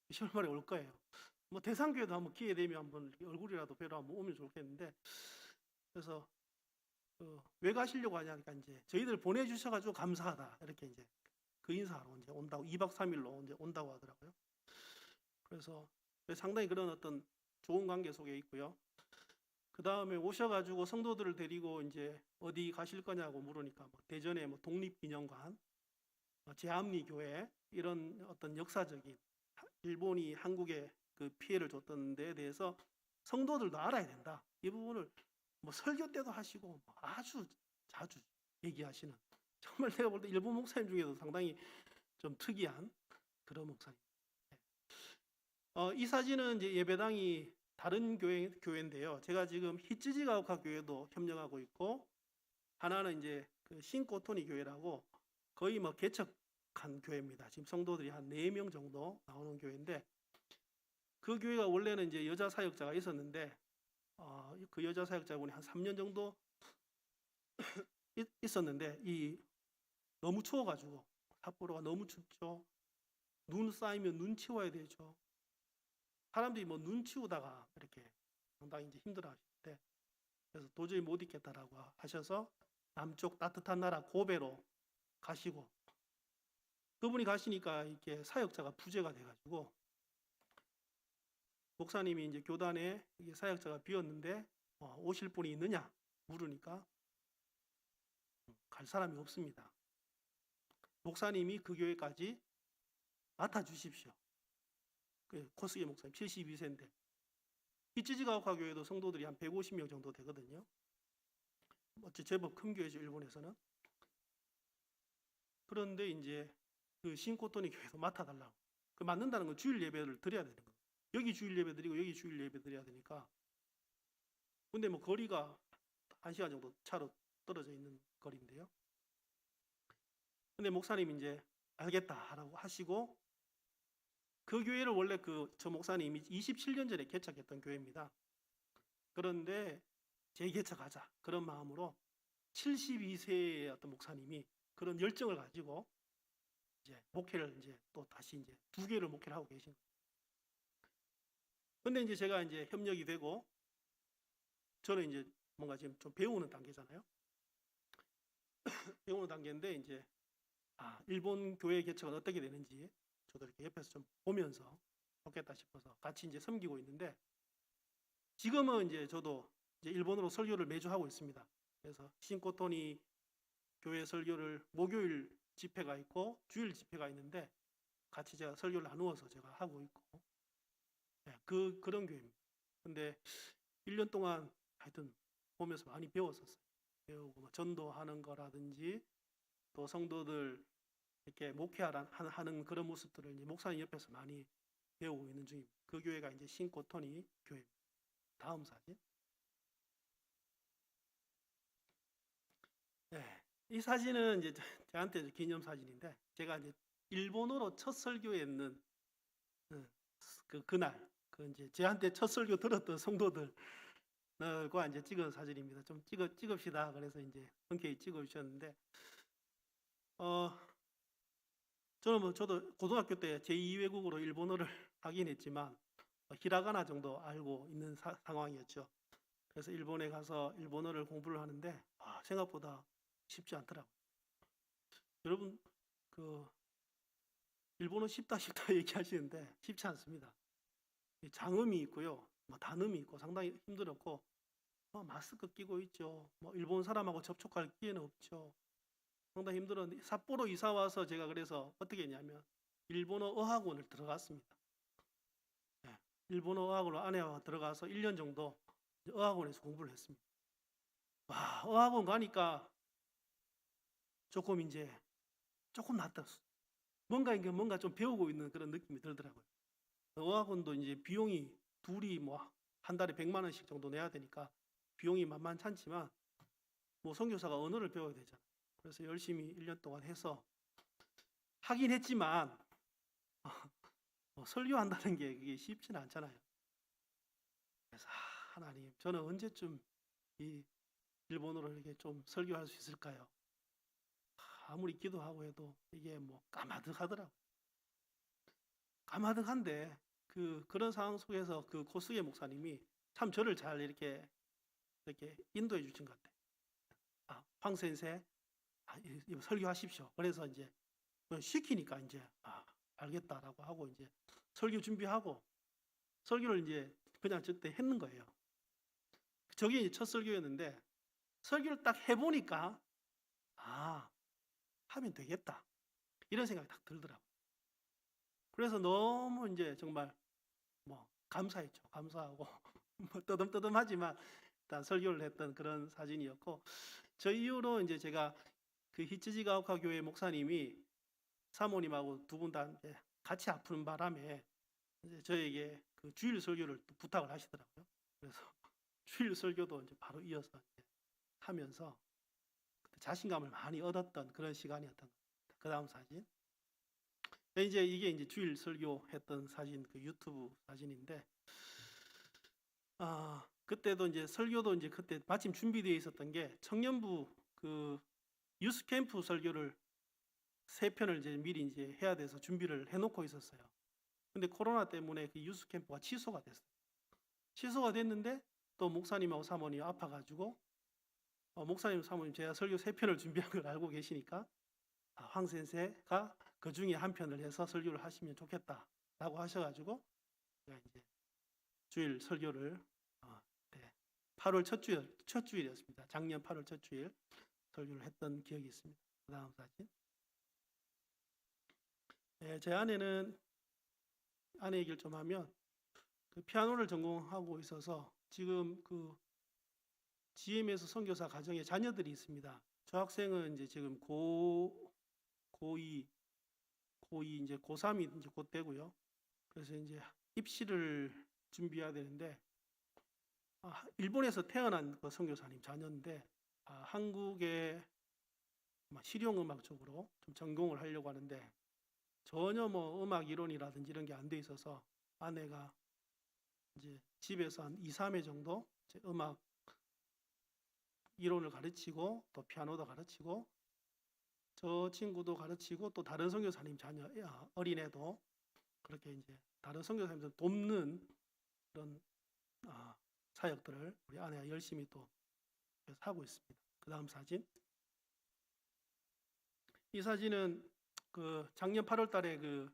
10월 말에 올 거예요. 뭐 대상교회도 한번 기회 되면 한번 얼굴이라도 뵈러 한번 오면 좋겠는데 그래서 왜 가시려고 하냐니까 이제 저희들 보내주셔가지고 감사하다 이렇게 이제 그 인사하러 이제 온다고 2박 3일로 이제 온다고 하더라고요. 그래서 상당히 그런 어떤 좋은 관계 속에 있고요. 그 다음에 오셔가지고 성도들을 데리고 이제 어디 가실 거냐고 물으니까 뭐 대전에 뭐 독립기념관, 제암리교회 이런 어떤 역사적인 일본이 한국에 그 피해를 줬던 데에 대해서 성도들도 알아야 된다. 이 부분을 뭐 설교 때도 하시고 뭐 아주 자주 얘기하시는 정말 내가 볼 때 일본 목사님 중에도 상당히 좀 특이한 그런 목사님. 이 사진은 이제 예배당이 다른 교회인데요. 제가 지금 히치지가오카 교회도 협력하고 있고 하나는 이제 그 신코토니 교회라고 거의 뭐 개척한 교회입니다. 지금 성도들이 한 4명 정도 나오는 교회인데 그 교회가 원래는 이제 여자 사역자가 있었는데 그 여자 사역자분이 한 3년 정도 있었는데 너무 추워가지고 삿포로가 너무 춥죠. 눈 쌓이면 눈 치워야 되죠. 사람들이 뭐 눈 치우다가 이렇게 상당히 이제 힘들어하실 때 그래서 도저히 못 있겠다라고 하셔서 남쪽 따뜻한 나라 고베로 가시고 그분이 가시니까 이렇게 사역자가 부재가 돼가지고 목사님이 이제 교단에 사역자가 비었는데 오실 분이 있느냐 물으니까 갈 사람이 없습니다. 목사님이 그 교회까지 맡아주십시오. 그 코스게 목사님 72세인데 히치지가오카 교회도 성도들이 한 150명 정도 되거든요. 어째 제법 큰 교회죠, 일본에서는. 그런데 이제 그 신코토니 교회도 맡아달라고. 그 맡는다는 건 주일 예배를 드려야 되는 거예요. 여기 주일 예배 드리고 여기 주일 예배 드려야 되니까. 근데 뭐 거리가 1시간 정도 차로 떨어져 있는 거리인데요. 근데 목사님이 이제 알겠다라고 하시고, 그 교회를 원래 저 목사님이 27년 전에 개척했던 교회입니다. 그런데 재개척하자 그런 마음으로 72세의 어떤 목사님이 그런 열정을 가지고 이제 목회를 이제 또 다시 이제 2개를 목회를 하고 계신 거예요. 근데 이제 제가 이제 협력이 되고, 저는 이제 뭔가 지금 좀 배우는 단계잖아요. 배우는 단계인데 이제 일본 교회 개척은 어떻게 되는지 저도 이렇게 옆에서 좀 보면서 좋겠다 싶어서 같이 이제 섬기고 있는데, 지금은 이제 저도 이제 일본어로 설교를 매주 하고 있습니다. 그래서 신코토니 교회 설교를 목요일 집회가 있고 주일 집회가 있는데 같이 제가 설교를 나누어서 제가 하고 있고, 네, 그런 교회입니다. 근데 1년 동안 하여튼 보면서 많이 배웠었어요. 배우고 뭐 전도하는 거라든지 또 성도들 이렇게 목회하는 그런 모습들을 이제 목사님 옆에서 많이 배우고 있는 중입니다. 그 교회가 이제 신코토니 교회입니다. 다음 사진. 네, 이 사진은 이제 저한테 기념 사진인데, 제가 이제 일본어로 첫 설교했는 그날 이제 저한테 첫 설교 들었던 성도들과 이제 찍은 사진입니다. 좀 찍읍시다. 그래서 이제 흔쾌히 찍어주셨는데, 저도 고등학교 때 제2외국어로 일본어를 하긴 했지만 히라가나 정도 알고 있는 상황이었죠. 그래서 일본에 가서 일본어를 공부를 하는데 생각보다 쉽지 않더라고요. 여러분 일본어 쉽다 얘기하시는데 쉽지 않습니다. 장음이 있고요, 뭐 단음이 있고 상당히 힘들었고, 마스크 끼고 있죠. 뭐 일본 사람하고 접촉할 기회는 없죠. 상당히 힘들었는데 삿포로 이사 와서 제가 그래서 어떻게 했냐면 일본어 어학원을 들어갔습니다. 네, 일본어 어학원을 아내와 들어가서 1년 정도 어학원에서 공부를 했습니다. 어학원 가니까 조금 낫더라고요. 뭔가 좀 배우고 있는 그런 느낌이 들더라고요. 어학원도 이제 비용이 둘이 뭐 한 달에 100만 원씩 정도 내야 되니까 비용이 만만찮지만 뭐 선교사가 언어를 배워야 되잖아요. 그래서 열심히 1년 동안 해서 하긴 했지만 설교한다는 게 그게 쉽지는 않잖아요. 그래서 하나님, 저는 언제쯤 이 일본어를 이렇게 좀 설교할 수 있을까요? 아무리 기도하고 해도 이게 뭐 까마득하더라고요. 까마득한데 그런 상황 속에서 그 코스게 목사님이 참 저를 잘 이렇게 인도해 주신 것 같아요. 황 선생, 설교하십시오. 그래서 이제 시키니까 이제 알겠다라고 하고 이제 설교 준비하고 설교를 이제 그냥 저때 했는 거예요. 저게 이제 첫 설교였는데 설교를 딱 해보니까 하면 되겠다 이런 생각이 딱 들더라고요. 그래서 너무 이제 정말 뭐 감사했죠. 감사하고 뭐 떠듬떠듬하지만 일단 설교를 했던 그런 사진이었고, 저 이후로 이제 제가 그 히치지가오카 교회 목사님이 사모님하고 두 분 다 같이 아픈 바람에 이제 저에게 그 주일 설교를 또 부탁을 하시더라고요. 그래서 주일 설교도 이제 바로 이어서 이제 하면서 자신감을 많이 얻었던 그런 시간이었던 것 같아요. 그 다음 사진. 이제 이게 이제 주일 설교했던 사진, 그 유튜브 사진인데, 그때도 이제 설교도 이제 그때 마침 준비되어 있었던 게 청년부 그 유스 캠프 설교를 3편을 이제 미리 이제 해야 돼서 준비를 해놓고 있었어요. 근데 코로나 때문에 그 유스 캠프가 취소가 됐어요. 취소가 됐는데 또 목사님하고 사모님이 아파가지고 목사님, 사모님 제가 설교 3편을 준비한 걸 알고 계시니까 황 선생가 그 중에 한 편을 해서 설교를 하시면 좋겠다라고 하셔가지고 제가 이제 주일 설교를 8월 첫 주일이었습니다. 작년 8월 첫 주일 설교를 했던 기억이 있습니다. 그 다음 사진. 제 아내 얘기를 좀 하면 그 피아노를 전공하고 있어서 지금 그 GM에서 선교사 가정에 자녀들이 있습니다. 저 학생은 이제 지금 고2 이제 고3이 이제 곧 되고요. 그래서 이제 입시를 준비해야 되는데 일본에서 태어난 그 선교사님 자녀인데 한국의 실용음악 쪽으로 좀 전공을 하려고 하는데 전혀 뭐 음악 이론이라든지 이런 게 안 돼 있어서 아내가 이제 집에서 한 2, 3회 정도 이제 음악 이론을 가르치고 또 피아노도 가르치고 저 친구도 가르치고 또 다른 선교사님 자녀 어린애도 그렇게 이제 다른 선교사님들 돕는 그런 사역들을 우리 아내가 열심히 또 하고 있습니다. 그 다음 사진. 이 사진은 그 작년 8월 달에 그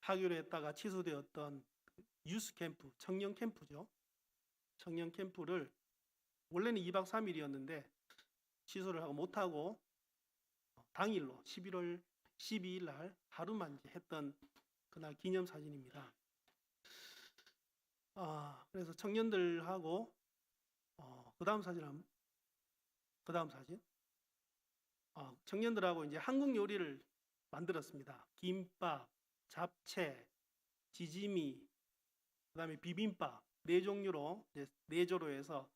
하기로 했다가 취소되었던 유스 캠프, 청년 캠프죠. 청년 캠프를 원래는 2박 3일이었는데 취소를 하고 못하고 당일로 11월 12일 날 하루만 이제 했던 그날 기념 사진입니다. 그래서 청년들하고 그 다음 사진 청년들하고 이제 한국 요리를 만들었습니다. 김밥, 잡채, 지짐이, 그다음에 비빔밥 4종류로 이제 4조로 해서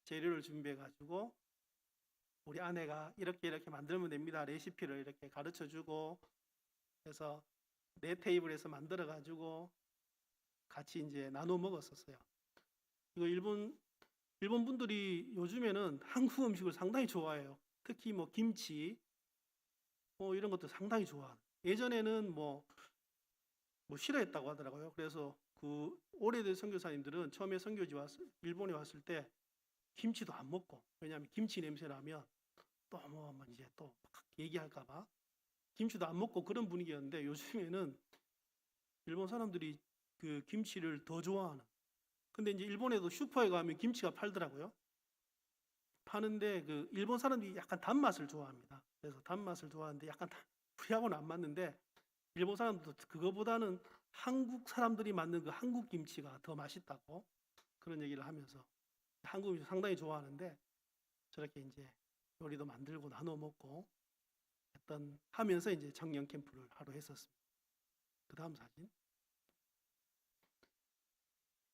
재료를 준비해 가지고 우리 아내가 이렇게 만들면 됩니다. 레시피를 이렇게 가르쳐 주고 해서 4테이블에서 만들어 가지고 같이 이제 나눠 먹었었어요. 이거 일본 분들이 요즘에는 한국 음식을 상당히 좋아해요. 특히 뭐 김치 이런 것도 상당히 좋아해요. 예전에는 뭐 싫어했다고 하더라고요. 그래서 그 오래된 선교사님들은 처음에 일본에 왔을 때 김치도 안 먹고, 왜냐하면 김치 냄새 나면 또 뭐 이제 또 얘기할까봐 김치도 안 먹고 그런 분위기였는데 요즘에는 일본 사람들이 그 김치를 더 좋아하는. 근데 이제 일본에도 슈퍼에 가면 김치가 팔더라고요. 파는데 그 일본 사람들이 약간 단맛을 좋아합니다. 그래서 단맛을 좋아하는데 약간 우리하고는 안 맞는데 일본 사람들도 그거보다는 한국 사람들이 만든 그 한국 김치가 더 맛있다고 그런 얘기를 하면서 한국 음식 상당히 좋아하는데 저렇게 이제 요리도 만들고 나눠 먹고 하면서 이제 청년 캠프를 하루 했었습니다. 그 다음 사진.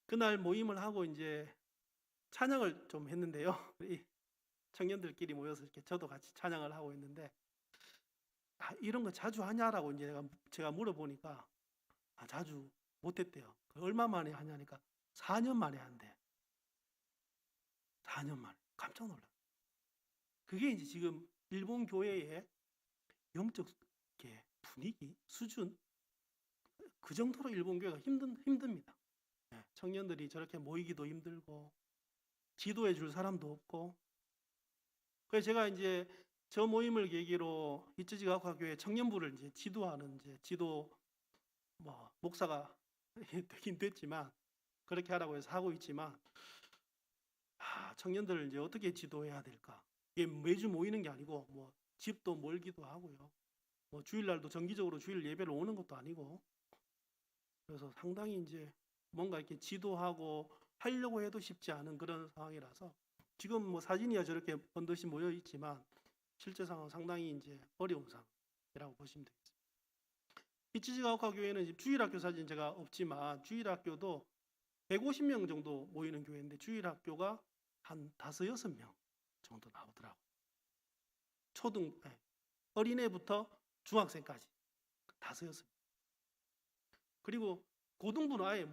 그날 모임을 하고 이제 찬양을 좀 했는데요. 우리 청년들끼리 모여서 이렇게 저도 같이 찬양을 하고 있는데 이런 거 자주 하냐라고 이제 제가 물어보니까 자주 못했대요. 얼마 만에 하냐니까 4년 만에 한대. 4년 만에. 깜짝 놀랐어요. 그게 이제 지금 일본 교회의 영적 분위기, 수준 그 정도로 일본 교회가 힘듭니다. 청년들이 저렇게 모이기도 힘들고 지도해 줄 사람도 없고. 그래서 제가 이제 저 모임을 계기로 이츠지가오카교회 청년부를 이제 지도하는 이제 지도 목사가 되긴 됐지만 그렇게 하라고 해서 하고 있지만 청년들을 이제 어떻게 지도해야 될까? 이게 매주 모이는 게 아니고 집도 멀기도 하고요. 주일날도 정기적으로 주일 예배를 오는 것도 아니고 그래서 상당히 이제 뭔가 이렇게 지도하고 하려고 해도 쉽지 않은 그런 상황이라서 지금 사진이야 저렇게 번듯이 모여 있지만 실제 상황은 상당히 이제 어려운 상황이라고 보시면 되겠습니다. 이츠지가오카 교회는 주일학교 사진 제가 없지만 주일학교도 150명 정도 모이는 교회인데 주일학교가 한 5, 6명 정도 나오더라고요. 어린애부터 중학생까지 5, 6명. 그리고 고등부는 아예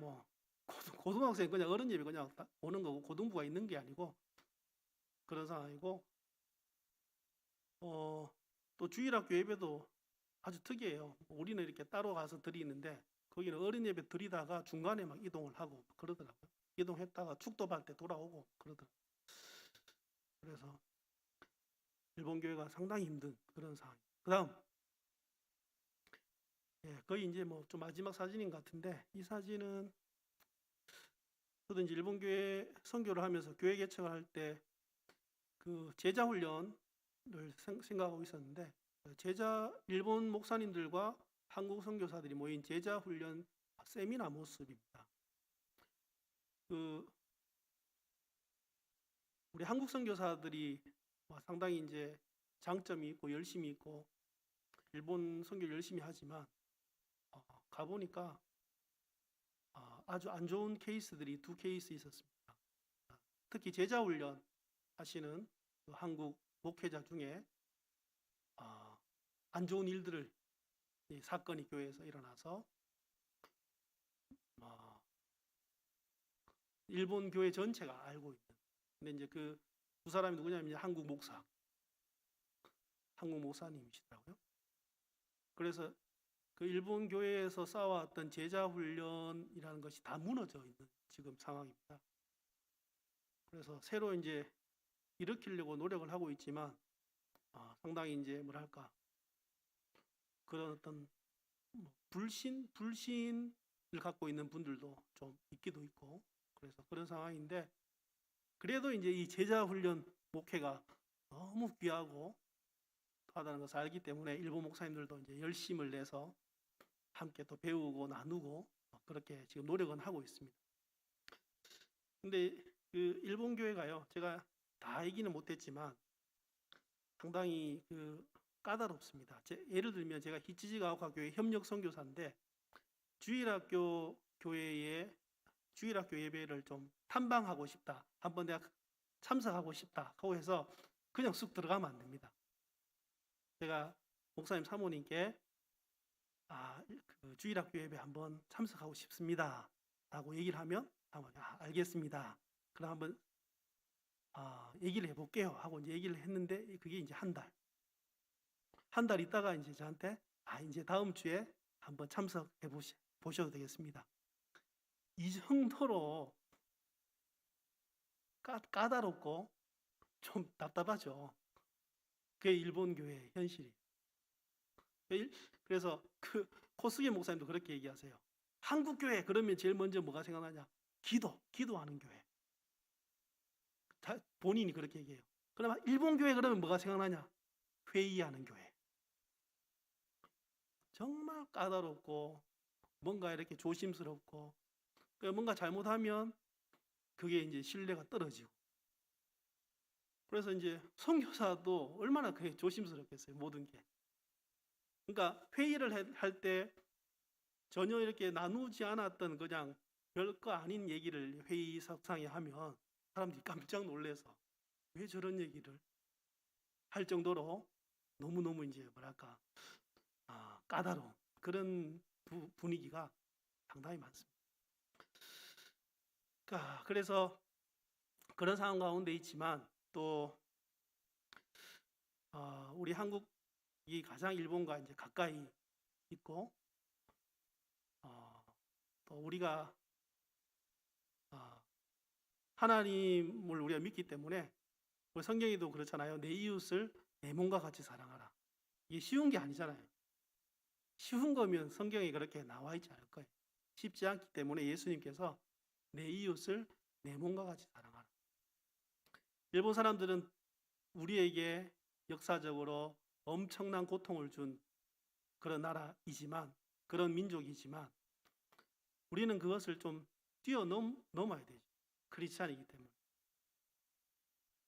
고등학생 그냥 어른 예배 그냥 오는 거고 고등부가 있는 게 아니고 그런 상황이고 또 주일학교 예배도 아주 특이해요. 우리는 이렇게 따로 가서 드리는데 거기는 어린 예배 드리다가 중간에 막 이동을 하고 그러더라고요. 이동했다가 축도할 때 돌아오고 그러더라고요. 그래서 일본 교회가 상당히 힘든 그런 상황. 그 다음 거의 이제 좀 마지막 사진인 것 같은데 이 사진은 저도 이제 일본 교회 선교를 하면서 교회 개척을 할 때 그 제자 훈련을 생각하고 있었는데 일본 목사님들과 한국 선교사들이 모인 제자 훈련 세미나 모습입니다. 그 우리 한국 선교사들이 상당히 이제 장점이 있고 열심히 있고 일본 선교 열심히 하지만 가보니까 아주 안 좋은 케이스들이 두 케이스 있었습니다. 특히 제자 훈련 하시는 그 한국 목회자 중에 안 좋은 일들을 사건이 교회에서 일어나서 일본 교회 전체가 알고 있는. 근데 이제 그 두 사람이 누구냐면 이제 한국 목사님이시더라고요. 그래서 그 일본 교회에서 쌓아왔던 제자 훈련이라는 것이 다 무너져 있는 지금 상황입니다. 그래서 새로 이제 일으키려고 노력을 하고 있지만 상당히 이제 뭐랄까 그런 어떤 불신을 갖고 있는 분들도 좀 있기도 있고 그래서 그런 상황인데 그래도 이제 이 제자 훈련 목회가 너무 귀하고 하다는 것을 알기 때문에 일본 목사님들도 이제 열심을 내서 함께 또 배우고 나누고 그렇게 지금 노력은 하고 있습니다. 근데 그 일본 교회가요, 제가 다 얘기는 못했지만 상당히 그 까다롭습니다. 예를 들면 제가 히치지가오카 교회 협력 선교사인데 주일학교 교회에 주일학교 예배를 좀 탐방하고 싶다, 한번 내가 참석하고 싶다 하고 해서 그냥 쑥 들어가면 안 됩니다. 제가 목사님 사모님께 그 주일학교 예배 한번 참석하고 싶습니다 라고 얘기를 하면 알겠습니다. 그럼 한번 얘기를 해볼게요 하고 이제 얘기를 했는데 그게 이제 한 달 있다가 이제 저한테 이제 다음 주에 한번 참석해 보셔도 되겠습니다. 이 정도로 까다롭고 좀 답답하죠. 그게 일본 교회의 현실이에요. 그래서 그 코스게 목사님도 그렇게 얘기하세요. 한국 교회 그러면 제일 먼저 뭐가 생각나냐? 기도하는 교회. 본인이 그렇게 얘기해요. 그러면 일본 교회 그러면 뭐가 생각나냐? 회의하는 교회. 정말 까다롭고 뭔가 이렇게 조심스럽고 뭔가 잘못하면 그게 이제 신뢰가 떨어지고 그래서 이제 선교사도 얼마나 그게 조심스럽겠어요. 모든 게. 그러니까 회의를 할 때 전혀 이렇게 나누지 않았던 그냥 별거 아닌 얘기를 회의석상에 하면 사람들이 깜짝 놀라서 왜 저런 얘기를 할 정도로 너무너무 이제 뭐랄까 까다로운 그런 분위기가 상당히 많습니다. 그래서 그런 상황 가운데 있지만 또 우리 한국이 가장 일본과 이제 가까이 있고 또 우리가 하나님을 우리가 믿기 때문에 우리 성경에도 그렇잖아요. 내 이웃을 내 몸과 같이 사랑하라. 이게 쉬운 게 아니잖아요. 쉬운 거면 성경에 그렇게 나와 있지 않을 거예요. 쉽지 않기 때문에 예수님께서 내 이웃을 내 몸과 같이 사랑하라. 일본 사람들은 우리에게 역사적으로 엄청난 고통을 준 그런 나라이지만 그런 민족이지만 우리는 그것을 좀 뛰어넘어야 되죠. 크리스찬이기 때문에.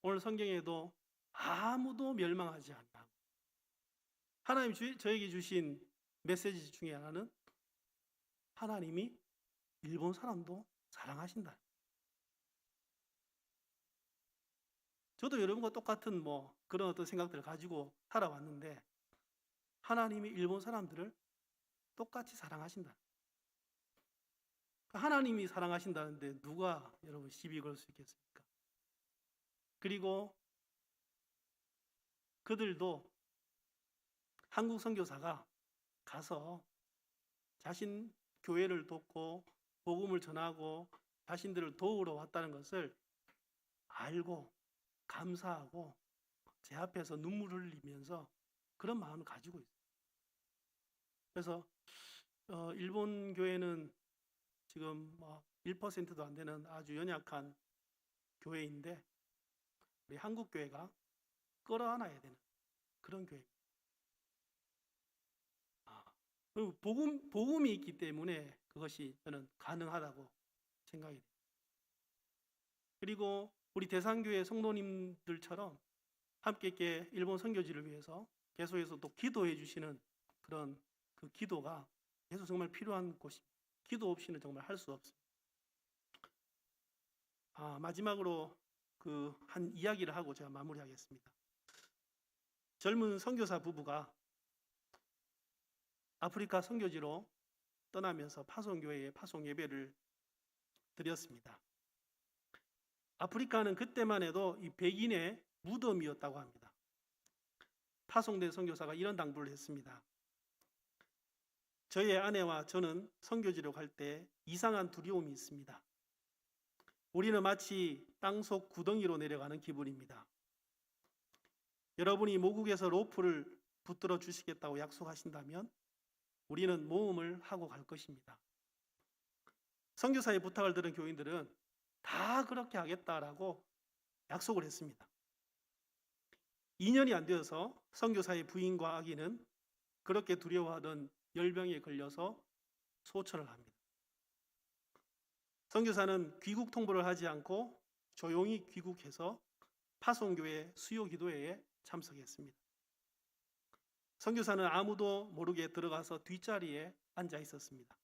오늘 성경에도 아무도 멸망하지 않는다. 하나님 저에게 주신 메시지 중에 하나는 하나님이 일본 사람도 사랑하신다. 저도 여러분과 똑같은 그런 어떤 생각들을 가지고 살아왔는데 하나님이 일본 사람들을 똑같이 사랑하신다. 하나님이 사랑하신다는데 누가 여러분 시비 걸 수 있겠습니까? 그리고 그들도 한국 선교사가 가서 자신 교회를 돕고 복음을 전하고 자신들을 도우러 왔다는 것을 알고 감사하고 제 앞에서 눈물을 흘리면서 그런 마음을 가지고 있어요. 그래서 일본 교회는 지금 1%도 안 되는 아주 연약한 교회인데 우리 한국 교회가 끌어안아야 되는 그런 교회입니다. 그리고 복음이 있기 때문에 그것이 저는 가능하다고 생각이 됩니다. 그리고 우리 대상교회 성도님들처럼 함께 있게 일본 선교지를 위해서 계속해서 또 기도해 주시는 그런 그 기도가 계속 정말 필요한 곳입니다. 기도 없이는 정말 할 수 없습니다. 마지막으로 그 한 이야기를 하고 제가 마무리하겠습니다. 젊은 선교사 부부가 아프리카 선교지로 떠나면서 파송교회에 파송 예배를 드렸습니다. 아프리카는 그때만 해도 이 백인의 무덤이었다고 합니다. 파송된 선교사가 이런 당부를 했습니다. 저의 아내와 저는 선교지로 갈 때 이상한 두려움이 있습니다. 우리는 마치 땅속 구덩이로 내려가는 기분입니다. 여러분이 모국에서 로프를 붙들어 주시겠다고 약속하신다면 우리는 모험을 하고 갈 것입니다. 선교사의 부탁을 들은 교인들은 다 그렇게 하겠다라고 약속을 했습니다. 2년이 안 되어서 선교사의 부인과 아기는 그렇게 두려워하던 열병에 걸려서 소천을 합니다. 선교사는 귀국 통보를 하지 않고 조용히 귀국해서 파송교회 수요 기도회에 참석했습니다. 선교사는 아무도 모르게 들어가서 뒷자리에 앉아 있었습니다.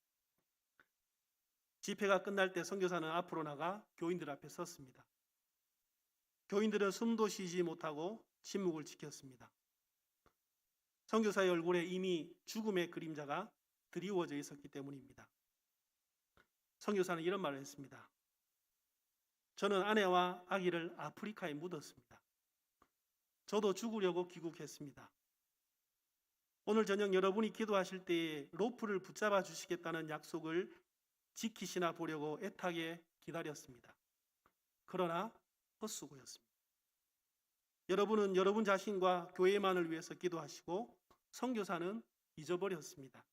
집회가 끝날 때 선교사는 앞으로 나가 교인들 앞에 섰습니다. 교인들은 숨도 쉬지 못하고 침묵을 지켰습니다. 선교사의 얼굴에 이미 죽음의 그림자가 드리워져 있었기 때문입니다. 선교사는 이런 말을 했습니다. 저는 아내와 아기를 아프리카에 묻었습니다. 저도 죽으려고 귀국했습니다. 오늘 저녁 여러분이 기도하실 때에 로프를 붙잡아 주시겠다는 약속을 지키시나 보려고 애타게 기다렸습니다. 그러나 헛수고였습니다. 여러분은 여러분 자신과 교회만을 위해서 기도하시고 선교사는 잊어버렸습니다.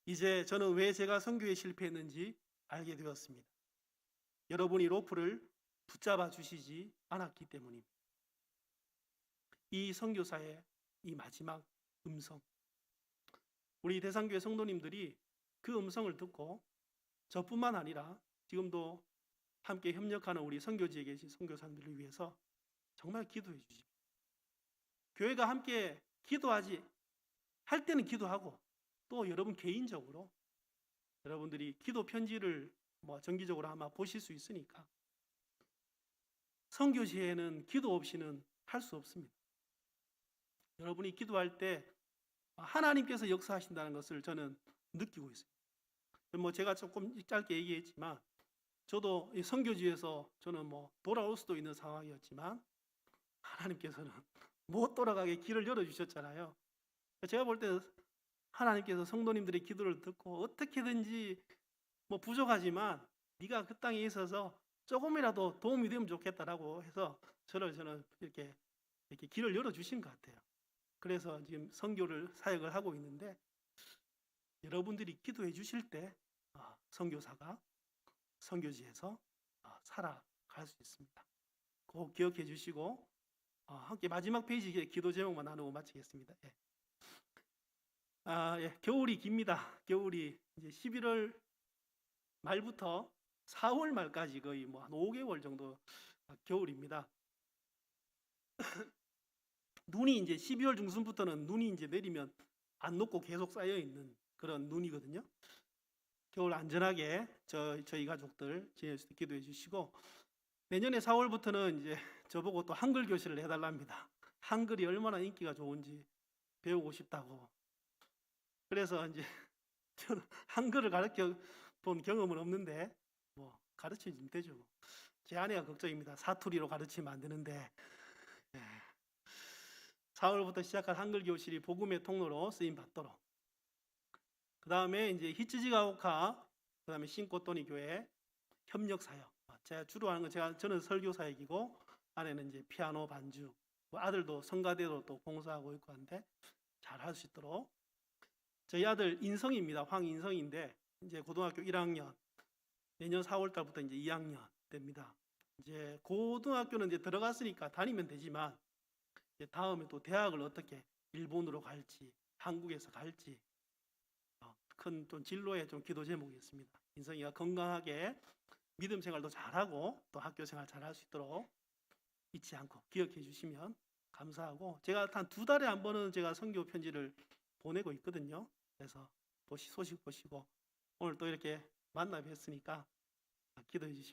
이제 저는 왜 제가 선교에 실패했는지 알게 되었습니다. 여러분이 로프를 붙잡아 주시지 않았기 때문입니다. 이 선교사의 이 마지막 음성, 우리 대상교회 성도님들이 그 음성을 듣고 저뿐만 아니라 지금도 함께 협력하는 우리 선교지에 계신 선교사님들을 위해서 정말 기도해 주십시오. 교회가 함께 기도하지 할 때는 기도하고 또 여러분 개인적으로 여러분들이 기도 편지를 정기적으로 아마 보실 수 있으니까 선교지에는 기도 없이는 할 수 없습니다. 여러분이 기도할 때 하나님께서 역사하신다는 것을 저는 느끼고 있어요. 제가 조금 짧게 얘기했지만 저도 이 선교지에서 저는 돌아올 수도 있는 상황이었지만 하나님께서는 못 돌아가게 길을 열어주셨잖아요. 제가 볼 때 하나님께서 성도님들의 기도를 듣고 어떻게든지 부족하지만 네가 그 땅에 있어서 조금이라도 도움이 되면 좋겠다라고 해서 저는 이렇게 길을 열어주신 것 같아요. 그래서 지금 선교를 사역을 하고 있는데 여러분들이 기도해 주실 때 선교사가 선교지에서 살아갈 수 있습니다. 꼭 기억해 주시고 함께 마지막 페이지에 기도 제목만 나누고 마치겠습니다. 겨울이 깁니다. 겨울이 이제 11월 말부터 4월 말까지 거의 한 5개월 정도 겨울입니다. 눈이 이제 12월 중순부터는 눈이 이제 내리면 안 녹고 계속 쌓여 있는 그런 눈이거든요. 겨울 안전하게 저희 가족들 지낼 수 있게 기도해 주시고 내년에 4월부터는 이제 저보고 또 한글 교실을 해달랍니다. 한글이 얼마나 인기가 좋은지 배우고 싶다고. 그래서 이제 저는 한글을 가르쳐 본 경험은 없는데 가르치면 되죠. 제 아내가 걱정입니다. 사투리로 가르치면 안 되는데 4월부터 시작한 한글 교실이 복음의 통로로 쓰임 받도록. 그 다음에 이제 히츠지가오카, 그 다음에 신꽃도니 교회 협력 사역. 제가 주로 하는 건 저는 설교 사역이고 아내는 이제 피아노 반주. 아들도 성가대로 또 봉사하고 있고 한데 잘 할 수 있도록. 저희 아들 인성입니다. 황인성인데 이제 고등학교 1학년. 내년 4월 달부터 이제 2학년 됩니다. 이제 고등학교는 이제 들어갔으니까 다니면 되지만 이제 다음에 또 대학을 어떻게 일본으로 갈지 한국에서 갈지 큰 좀 진로에 좀 기도 제목이 있습니다. 인성이가 건강하게 믿음 생활도 잘하고 또 학교 생활 잘할 수 있도록 잊지 않고 기억해 주시면 감사하고, 제가 한 2달에 한 번은 제가 선교 편지를 보내고 있거든요. 그래서 소식 보시고 오늘 또 이렇게 만나 뵀으니까 기도해 주시면